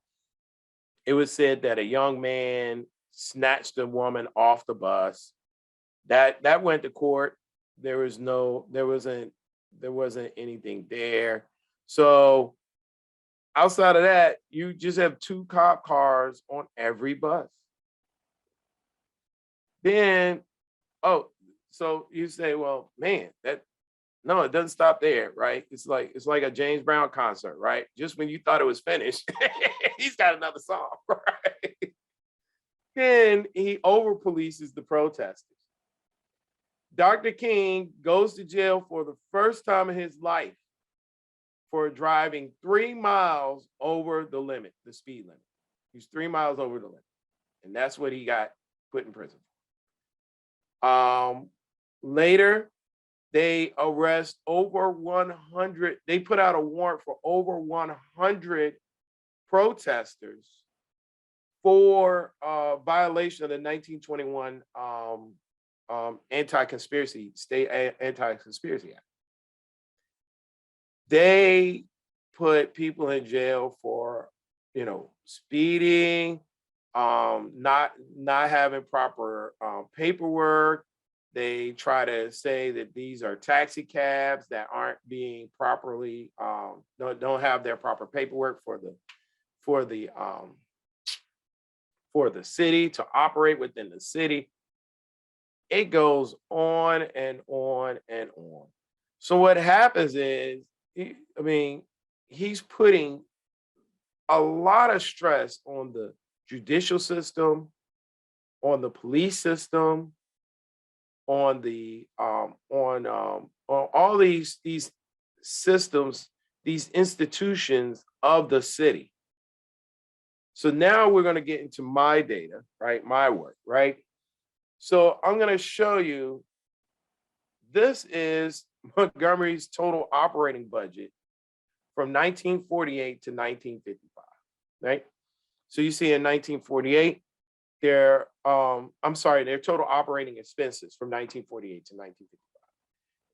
it was said that a young man snatched a woman off the bus. That went to court. There wasn't anything there. So outside of that, you just have 2 cop cars on every bus. Then, oh, so you say, well, man, no, it doesn't stop there, right? It's like a James Brown concert, right? Just when you thought it was finished, he's got another song, right? Then he over polices the protesters. Dr. King goes to jail for the first time in his life for driving 3 miles over the limit, the speed limit. He's 3 miles over the limit. And that's what he got put in prison. Later, they arrest over 100. They put out a warrant for over 100 protesters for violation of the 1921 state anti-conspiracy act. They put people in jail for, speeding, not having proper paperwork. They try to say that these are taxi cabs that aren't being properly don't have their proper paperwork for the city to operate within the city. It goes on and on and on. So what happens is, he's putting a lot of stress on the judicial system, on the police system, on the on all these systems, these institutions of the city. So now we're going to get into my data, right? My work, right? So I'm going to show you, this is Montgomery's total operating budget from 1948 to 1955, right? So you see in 1948, their total operating expenses from 1948 to 1955.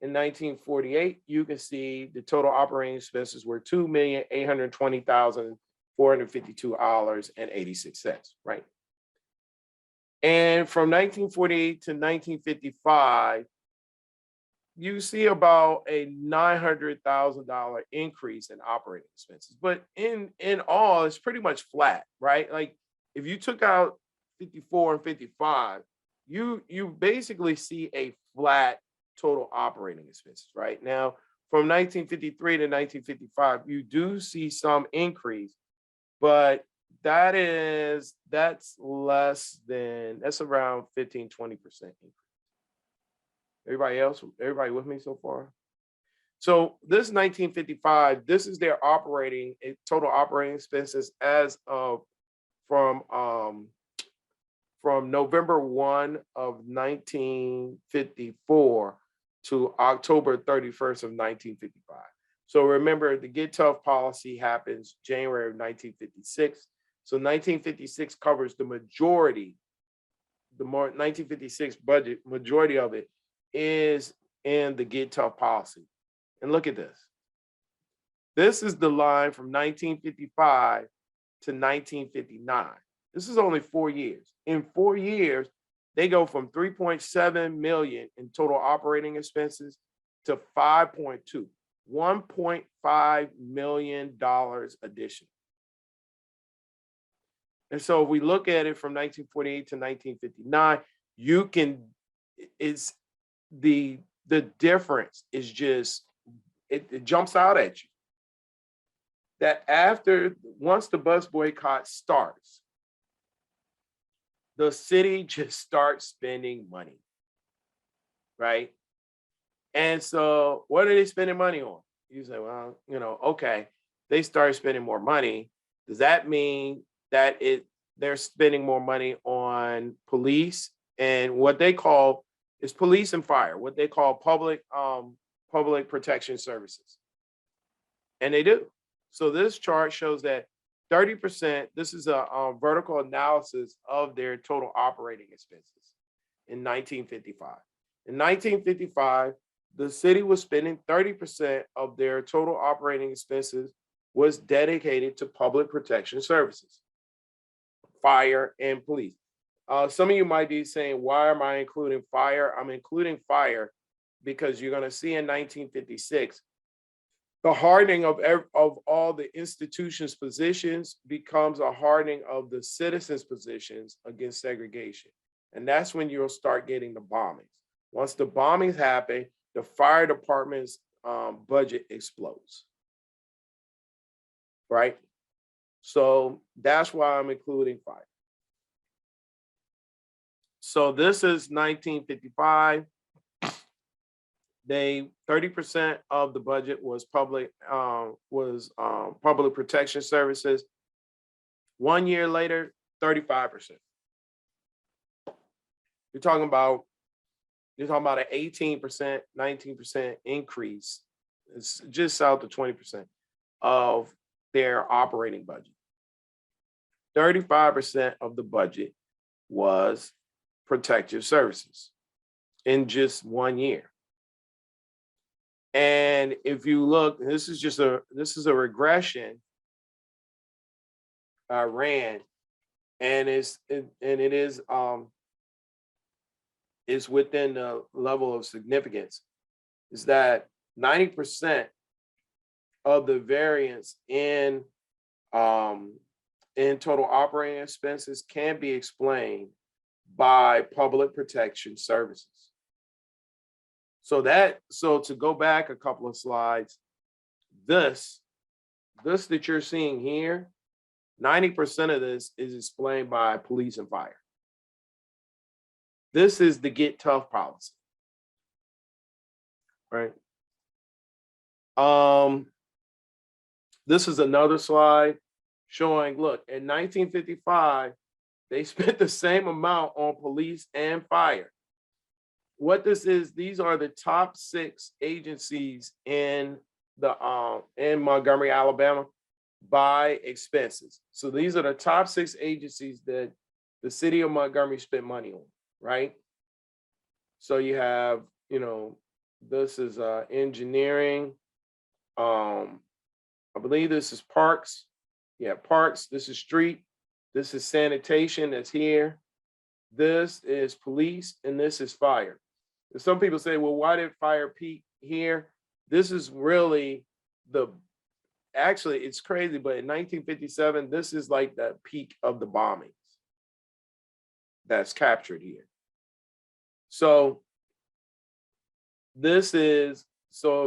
In 1948, you can see the total operating expenses were $2,820,452.86, right? And from 1948 to 1955, you see about a $900,000 increase in operating expenses. But in all, it's pretty much flat, right? Like if you took out 54 and 55, you basically see a flat total operating expenses, right? Now, from 1953 to 1955, you do see some increase, but that's around 15, 20% increase. Everybody with me so far? So this 1955, this is their total operating expenses as of from November 1 of 1954 to October 31st of 1955. So remember, the Get Tough policy happens January of 1956. So 1956 covers the majority, 1956 budget, majority of it is in the Get Tough policy. And look at this. This is the line from 1955 to 1959. This is only 4 years. In 4 years, they go from 3.7 million in total operating expenses to 5.2, $1.5 million additional. And so if we look at it from 1948 to 1959, the difference is just, it jumps out at you. That once the bus boycott starts, the city just starts spending money, right? And so what are they spending money on? You say, well, okay, they started spending more money. Does that mean that they're spending more money on police and what they call is police and fire, what they call public protection services? And they do. So this chart shows that 30%, this is a vertical analysis of their total operating expenses in 1955. In 1955, the city was spending 30% of their total operating expenses was dedicated to public protection services, fire and police. Some of you might be saying, why am I including fire? I'm including fire because you're going to see in 1956, the hardening of all the institutions' positions becomes a hardening of the citizens' positions against segregation. And that's when you'll start getting the bombings. Once the bombings happen, the fire department's budget explodes. Right? So that's why I'm including fire. So this is 1955. 30% of the budget was public protection services. 1 year later, 35%. You're talking about an 18%, 19% increase. It's just south of 20% of their operating budget. 35% of the budget was protective services in just 1 year. And if you look, this is a regression I ran, and it's within the level of significance, is that 90% of the variance in total operating expenses can be explained by public protection services. So to go back a couple of slides, this that you're seeing here, 90% of this is explained by police and fire. This is the get tough policy, right? This is another slide showing, look, in 1955, they spent the same amount on police and fire. What this is, these are the top 6 agencies in Montgomery, Alabama, by expenses. So these are the top 6 agencies that the city of Montgomery spent money on, right? So you have, this is engineering. I believe this is parks. Yeah, parks. This is street. This is sanitation that's here. This is police, and this is fire. Some people say, well, why did fire peak here? This is really actually, it's crazy, but in 1957, this is like the peak of the bombings that's captured here. So if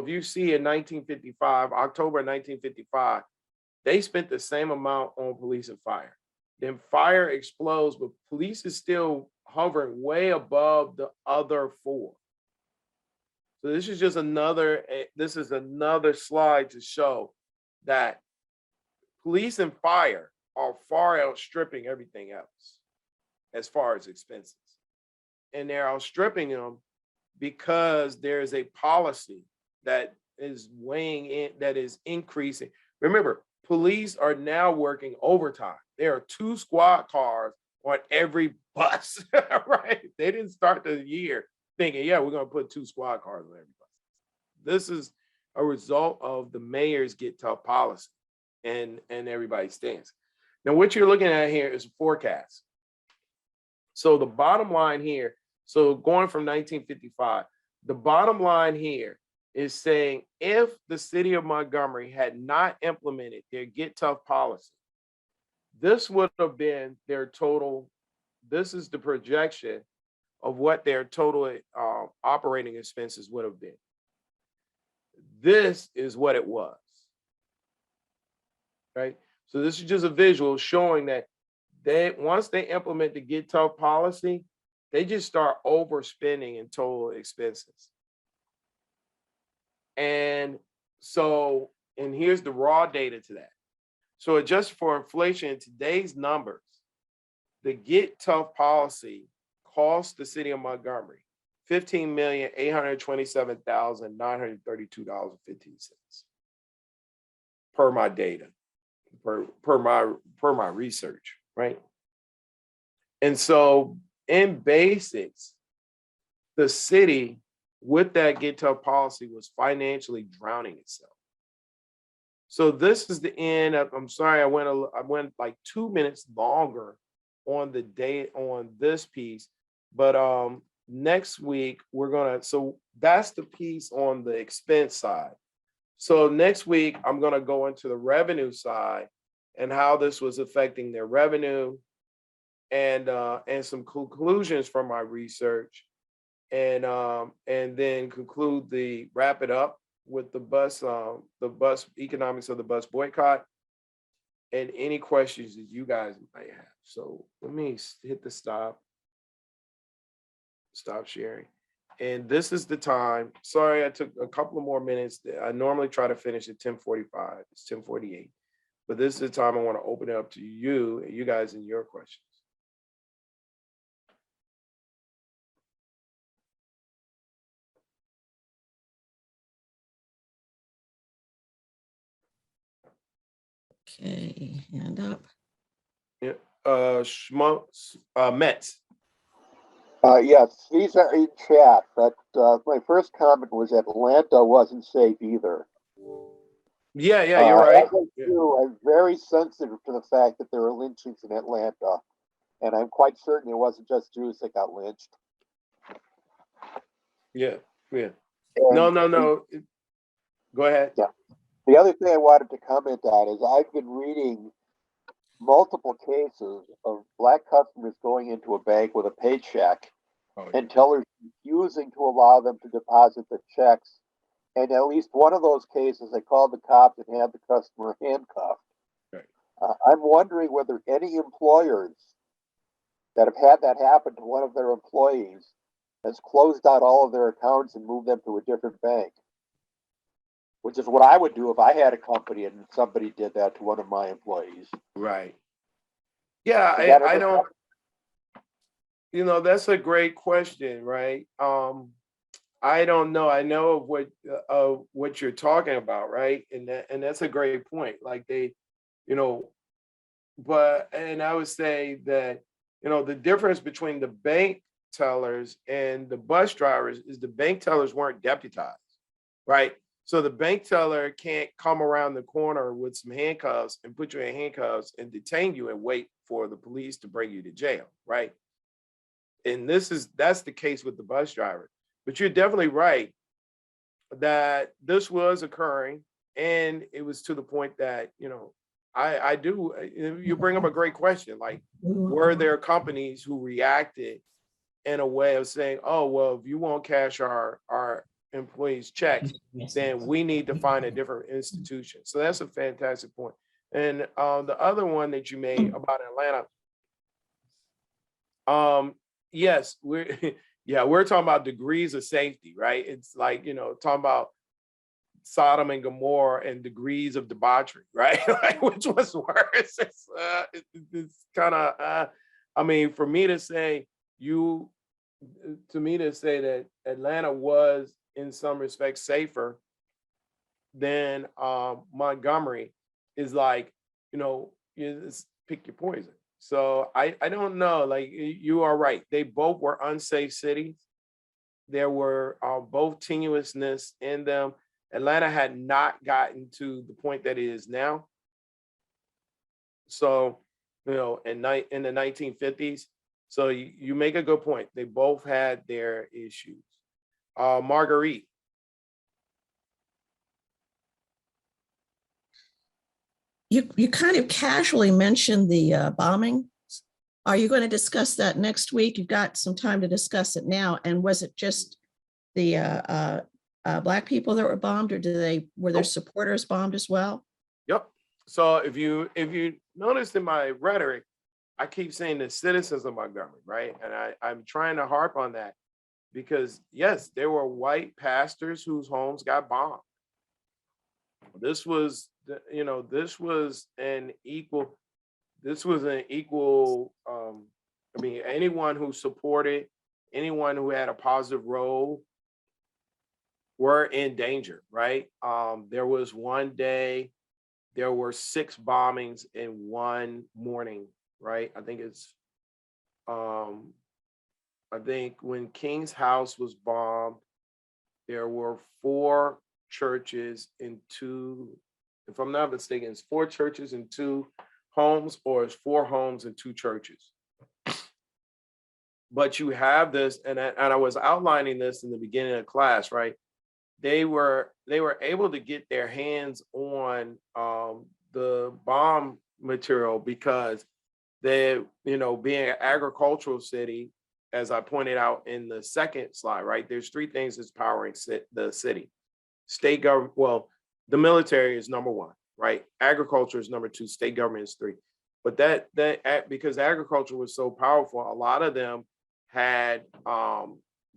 you see in 1955, October 1955, they spent the same amount on police and fire. Then fire explodes, but police is still hovering way above the other 4. So this is just another slide to show that police and fire are far outstripping everything else as far as expenses. And they're outstripping them because there's a policy that is weighing in, that is increasing. Remember, police are now working overtime. There are 2 squad cars on every bus, right? They didn't start the year thinking, yeah, we're going to put 2 squad cars on every bus. This is a result of the mayor's get tough policy and everybody's stance. Now, what you're looking at here is a forecast. So the bottom line here, so going from 1955, the bottom line here is saying if the city of Montgomery had not implemented their get tough policy, this would have been their total. This is the projection of what their total operating expenses would have been. This is what it was, right? So this is just a visual showing that once they implement the get tough policy, they just start overspending in total expenses. And here's the raw data to that. So adjusted for inflation in today's numbers, the get tough policy cost the city of Montgomery $15,827,932.15 per my data, per my research, right? And so in basics, the city with that get tough policy was financially drowning itself. So this is the end. I'm sorry, I went like 2 minutes longer on the day on this piece, but next week so that's the piece on the expense side. So next week, I'm going to go into the revenue side and how this was affecting their revenue, and some conclusions from my research, and then wrap it up with the bus economics of the bus boycott, and any questions that you guys might have. So let me hit the stop sharing. And this is the time. Sorry, I took a couple of more minutes. I normally try to finish at 10:45. It's 10:48. But this is the time I want to open it up to you guys and your questions. Okay, hand up. Yeah. Mets. Yes, these are in chat, but my first comment was Atlanta wasn't safe either. Yeah, you're right. Yeah. I'm very sensitive to the fact that there are lynchings in Atlanta, and I'm quite certain it wasn't just Jews that got lynched. Yeah. And No. Go ahead. Yeah. The other thing I wanted to comment on is I've been reading multiple cases of Black customers going into a bank with a paycheck and tellers refusing to allow them to deposit the checks. And at least one of those cases, they called the cops and had the customer handcuffed. Right. I'm wondering whether any employers that have had that happen to one of their employees has closed out all of their accounts and moved them to a different bank, which is what I would do if I had a company and somebody did that to one of my employees. Right. Yeah, I don't, that's a great question, right? I don't know. I know of what you're talking about, right? And that's a great point. Like they, and I would say that, the difference between the bank tellers and the bus drivers is the bank tellers weren't deputized, right? So the bank teller can't come around the corner with some handcuffs and put you in handcuffs and detain you and wait for the police to bring you to jail, right? And that's the case with the bus driver. But you're definitely right that this was occurring, and it was to the point that, I do, you bring up a great question. Like, were there companies who reacted in a way of saying, oh, well, if you won't cash our employees' checks, then we need to find a different institution. So that's a fantastic point. And the other one that you made about Atlanta, yes, we're talking about degrees of safety, right? It's like, talking about Sodom and Gomorrah and degrees of debauchery, right? Like, which was worse? It's kind of, for me to say that Atlanta was in some respects safer than Montgomery is like, you just pick your poison. So I don't know, like you are right. They both were unsafe cities. There were both tenuousness in them. Atlanta had not gotten to the point that it is now. So, in the 1950s. So you make a good point. They both had their issues. Marguerite. You kind of casually mentioned the bombing. Are you going to discuss that next week? You've got some time to discuss it now. And was it just the Black people that were bombed, or were their supporters bombed as well? Yep. So if you notice in my rhetoric, I keep saying the citizens of Montgomery, right? And I'm trying to harp on that because yes, there were white pastors whose homes got bombed. This was an equal. Anyone who supported, anyone who had a positive role were in danger, right? There was one day, there were 6 bombings in one morning, right? I think when King's house was bombed, there were 4 churches in 2, if I'm not mistaken, it's 4 churches and 2 homes, or it's 4 homes and 2 churches. But you have this, and I was outlining this in the beginning of class, right? they were able to get their hands on the bomb material because they, being an agricultural city, as I pointed out in the second slide, right? There's three things that's powering the city. State government, well, the military is number one, right? Agriculture is number two, state government is three. But because agriculture was so powerful, a lot of them had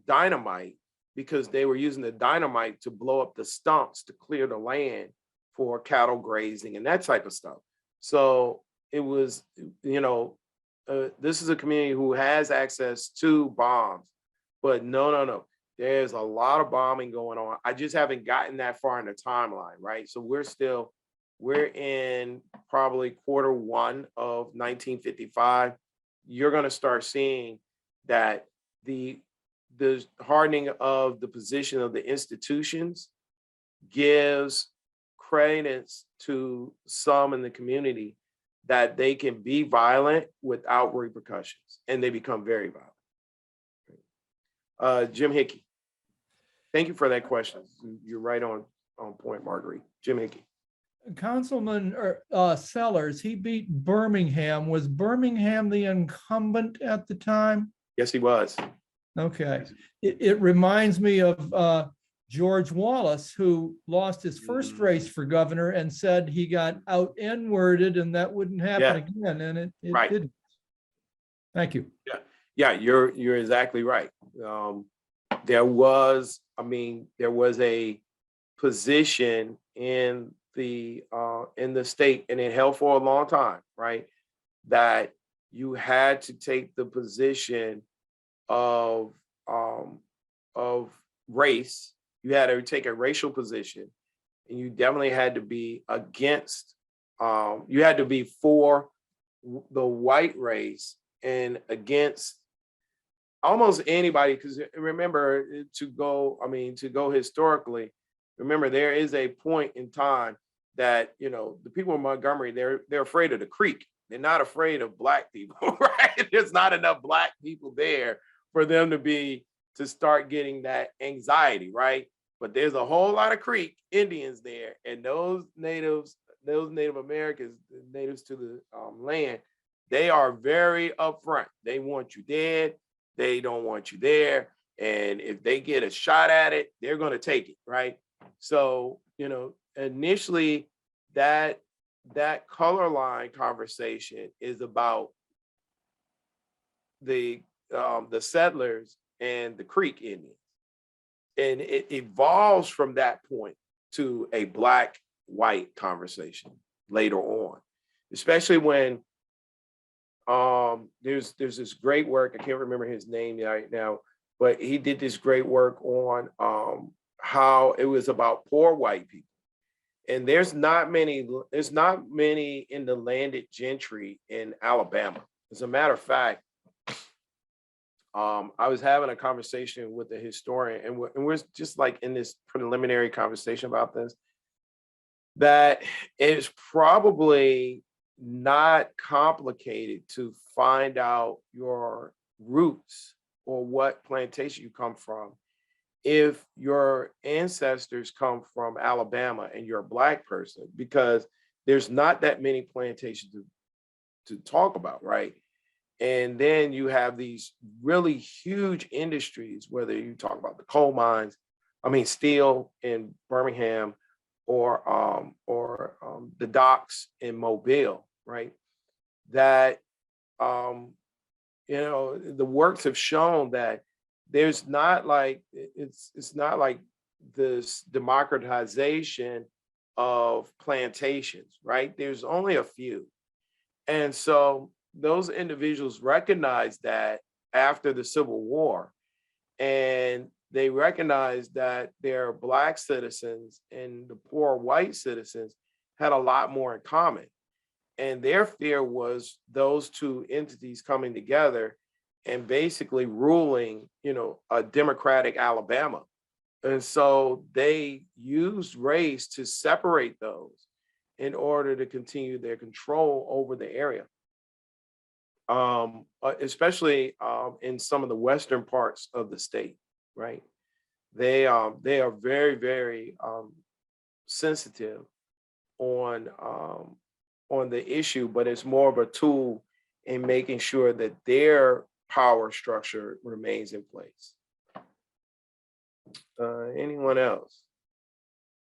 dynamite because they were using the dynamite to blow up the stumps to clear the land for cattle grazing and that type of stuff. So it was, this is a community who has access to bombs, but no. There's a lot of bombing going on. I just haven't gotten that far in the timeline, right? So we're in probably quarter one of 1955. You're going to start seeing that the hardening of the position of the institutions gives credence to some in the community that they can be violent without repercussions, and they become very violent. Jim Hickey. Thank you for that question. You're right on point, Marguerite. Jim Hickey. Councilman Sellers, he beat Birmingham. Was Birmingham the incumbent at the time? Yes, he was. Okay. It reminds me of George Wallace, who lost his first race for governor and said he got out N-worded and that wouldn't happen again, and it Right. didn't. Thank you. Yeah, you're exactly right. There was a position in the state, and it held for a long time, right? That you had to take the position of race. You had to take a racial position, and you definitely had to be against. You had to be for the white race and against almost anybody, because remember, to go historically, remember there is a point in time that the people in Montgomery, they're afraid of the Creek. They're not afraid of Black people, right? There's not enough Black people there for them to start getting that anxiety, right? But there's a whole lot of Creek Indians there, and those Native Americans, natives to the land, they are very upfront. They want you dead. They don't want you there. And if they get a shot at it, they're going to take it, right? So, initially that color line conversation is about the settlers and the Creek Indians. And it evolves from that point to a Black-white conversation later on, especially when there's this great work. I can't remember his name right now, but he did this great work on how it was about poor white people. And there's not many in the landed gentry in Alabama. As a matter of fact, I was having a conversation with a historian, and we're just like in this preliminary conversation about this, that it's probably not complicated to find out your roots or what plantation you come from if your ancestors come from Alabama and you're a Black person, because there's not that many plantations to talk about, right? And then you have these really huge industries, whether you talk about the coal mines, steel in Birmingham, or the docks in Mobile, right? That the works have shown that there's not like it's not like this democratization of plantations, right? There's only a few. And so those individuals recognized that after the Civil War, and they recognized that their Black citizens and the poor white citizens had a lot more in common. And their fear was those two entities coming together and basically ruling, a democratic Alabama. And so they used race to separate those in order to continue their control over the area. Especially in some of the western parts of the state, right? they are very, very sensitive on the issue, but it's more of a tool in making sure that their power structure remains in place. Anyone else?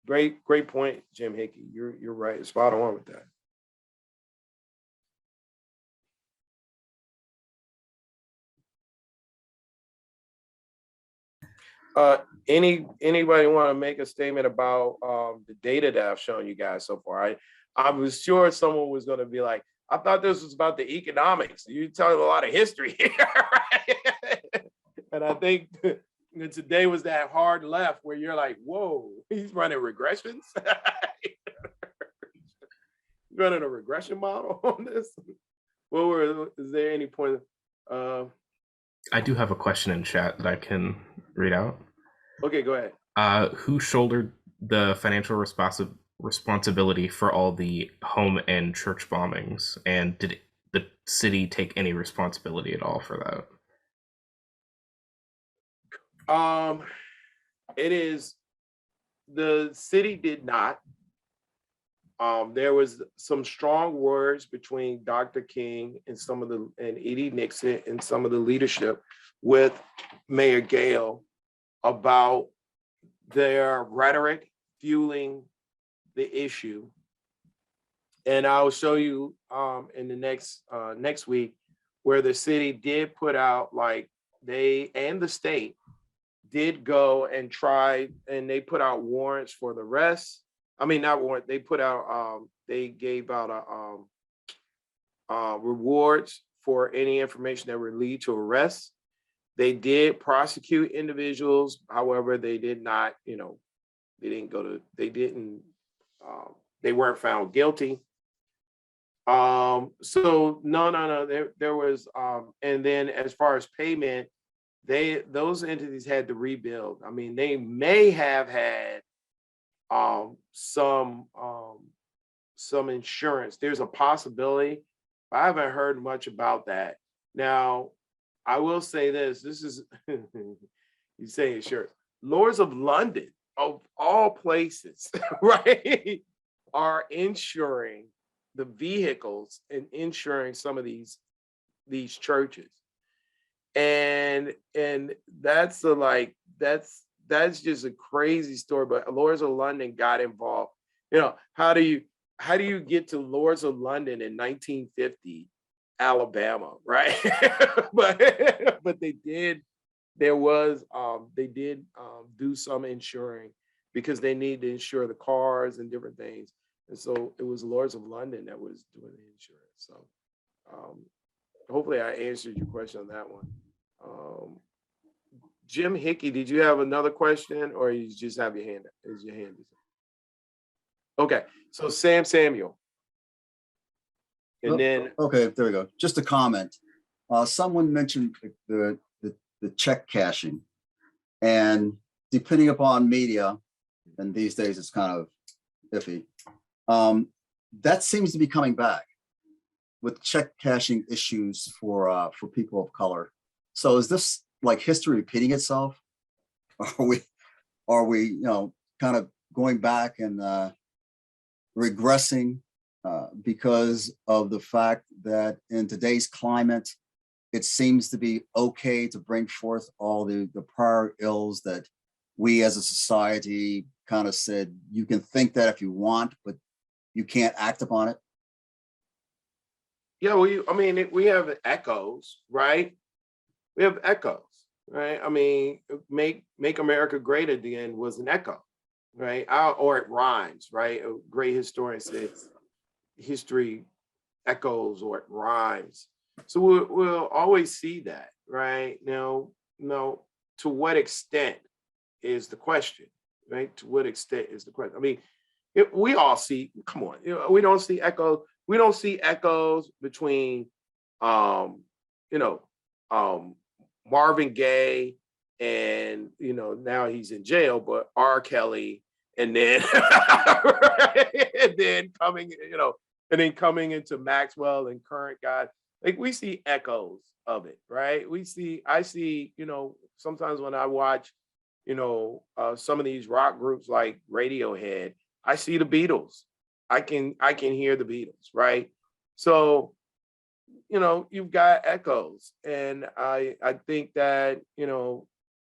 Great point, Jim Hickey. You're right. Spot on with that. Anybody want to make a statement about the data that I've shown you guys so far? I was sure someone was going to be like, I thought this was about the economics. You're telling a lot of history here, right? And I think today was that hard left where you're like, whoa, he's running regressions. Running a regression model on this. Is there any point? I do have a question in chat that I can read out. Okay, go ahead. Who shouldered the financial responsibility for all the home and church bombings? And did the city take any responsibility at all for that? It is, the city did not. There was some strong words between Dr. King and and Edie Nixon and some of the leadership with Mayor Gale about their rhetoric fueling the issue. And I'll show you in the next week where the city did put out, like, they and the state did go and try, and they put out warrants for the rest. I mean, not warrant, they put out, they gave out rewards for any information that would lead to arrests. They did prosecute individuals. However, they did not, they weren't found guilty. So no, there was, and then as far as payment, those entities had to rebuild. I mean, they may have had some insurance. There's a possibility, but I haven't heard much about that. Now, I will say this is, you say it, sure. Lords of London, of all places, right, are insuring the vehicles and insuring some of these churches. And that's that's just a crazy story. But Lords of London got involved. How do you get to Lords of London in 1950, Alabama, right? but they did do some insuring because they need to insure the cars and different things. And so it was Lords of London that was doing the insurance. So hopefully I answered your question on that one. Jim Hickey, did you have another question, or you just have your hand? Is your hand? Okay, so Samuel. And then okay, there we go. Just a comment. Someone mentioned the check cashing, and depending upon media, and these days it's kind of iffy. That seems to be coming back with check cashing issues for people of color. So is this like history repeating itself? Are we kind of going back and regressing because of the fact that in today's climate, it seems to be okay to bring forth all the prior ills that we as a society kind of said, you can think that if you want, but you can't act upon it? Yeah, we have echoes, right? We have echoes, right? I mean, make America great again was an echo, right? Or it rhymes, right? A great historian says history echoes or it rhymes. So we'll always see that, right? Now, to what extent is the question, right? To what extent is the question? I mean, we all see, come on, we don't see echoes. We don't see echoes between, Marvin Gaye and, now he's in jail, but R. Kelly, and then, and then coming into Maxwell and current guys. Like, we see echoes of it, right? I see, sometimes when I watch some of these rock groups like Radiohead, I see the Beatles. I can hear the Beatles, right? So, you've got echoes. And I think that,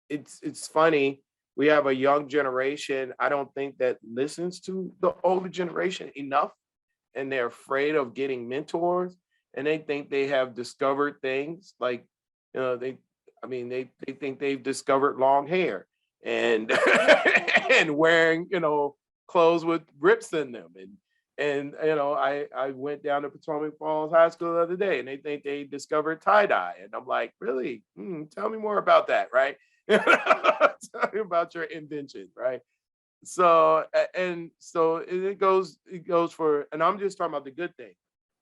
it's funny. We have a young generation, I don't think that listens to the older generation enough, and they're afraid of getting mentors, and they think they have discovered things like, they think they've discovered long hair and and wearing, clothes with rips in them. And I went down to Potomac Falls High School the other day, and they think they discovered tie-dye. And I'm like, really? Tell me more about that, right? Tell me about your invention, right? So it goes for, and I'm just talking about the good thing.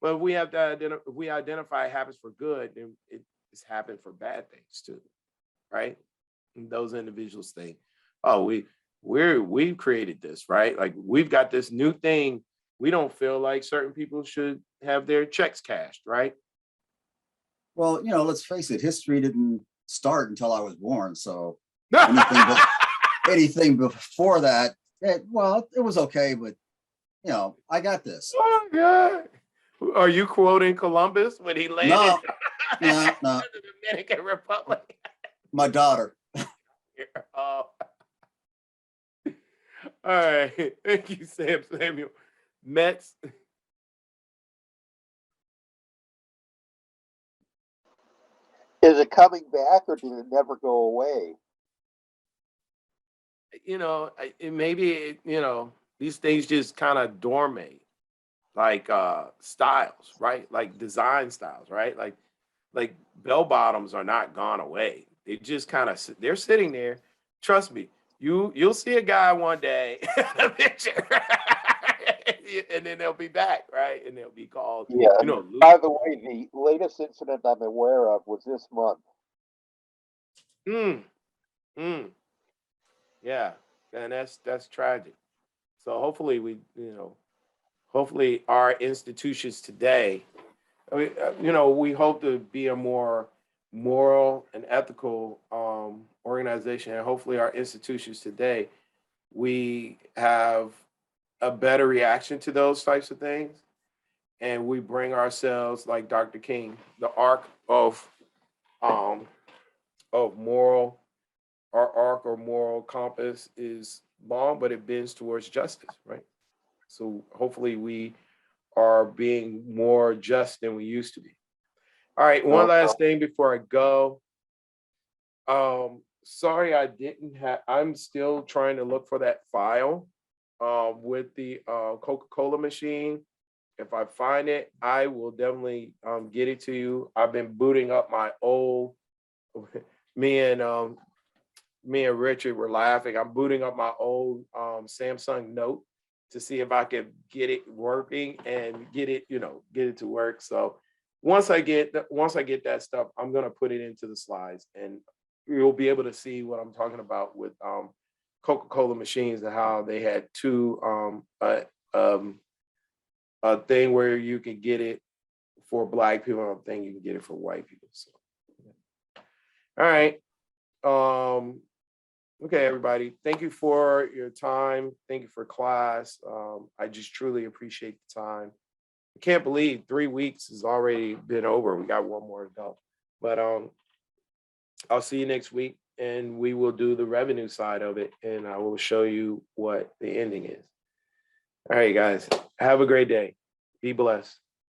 But we have to if we identify habits for good, then it's happened for bad things too, right? And those individuals think, oh, we've created this, right? Like, we've got this new thing. We don't feel like certain people should have their checks cashed, right? Well, let's face it, history didn't start until I was born. So anything before that, it was okay, but I got this. Oh God. Are you quoting Columbus when he landed? No. The Dominican Republic? My daughter. Oh. All right. Thank you, Samuel. Mets. Is it coming back, or did it never go away? Maybe these things just kind of dormant, like styles, right? Like design styles, right? Like bell bottoms are not gone away. They just kind of they're sitting there. Trust me, you'll see a guy one day in a picture, and then they'll be back, right? And they'll be called. Yeah. By the way, the latest incident I'm aware of was this month. Yeah, and that's tragic. So hopefully hopefully our institutions today, we hope to be a more moral and ethical organization, and hopefully our institutions today, we have a better reaction to those types of things, and we bring ourselves, like Dr. King, the arc of moral. Our arc or moral compass is long, but it bends towards justice, right? So hopefully we are being more just than we used to be. All right, one last thing before I go. Sorry, I'm still trying to look for that file with the Coca-Cola machine. If I find it, I will definitely get it to you. I've been booting up my old, me and Richard were laughing. I'm booting up my old Samsung Note to see if I could get it working and get it to work. So once I get that stuff, I'm gonna put it into the slides, and you'll be able to see what I'm talking about with Coca-Cola machines, and how they had two a thing where you can get it for Black people, and a thing you can get it for white people. So all right. Okay, everybody. Thank you for your time. Thank you for class. I just truly appreciate the time. I can't believe 3 weeks has already been over. We got one more to go. But I'll see you next week, and we will do the revenue side of it, and I will show you what the ending is. All right, guys. Have a great day. Be blessed.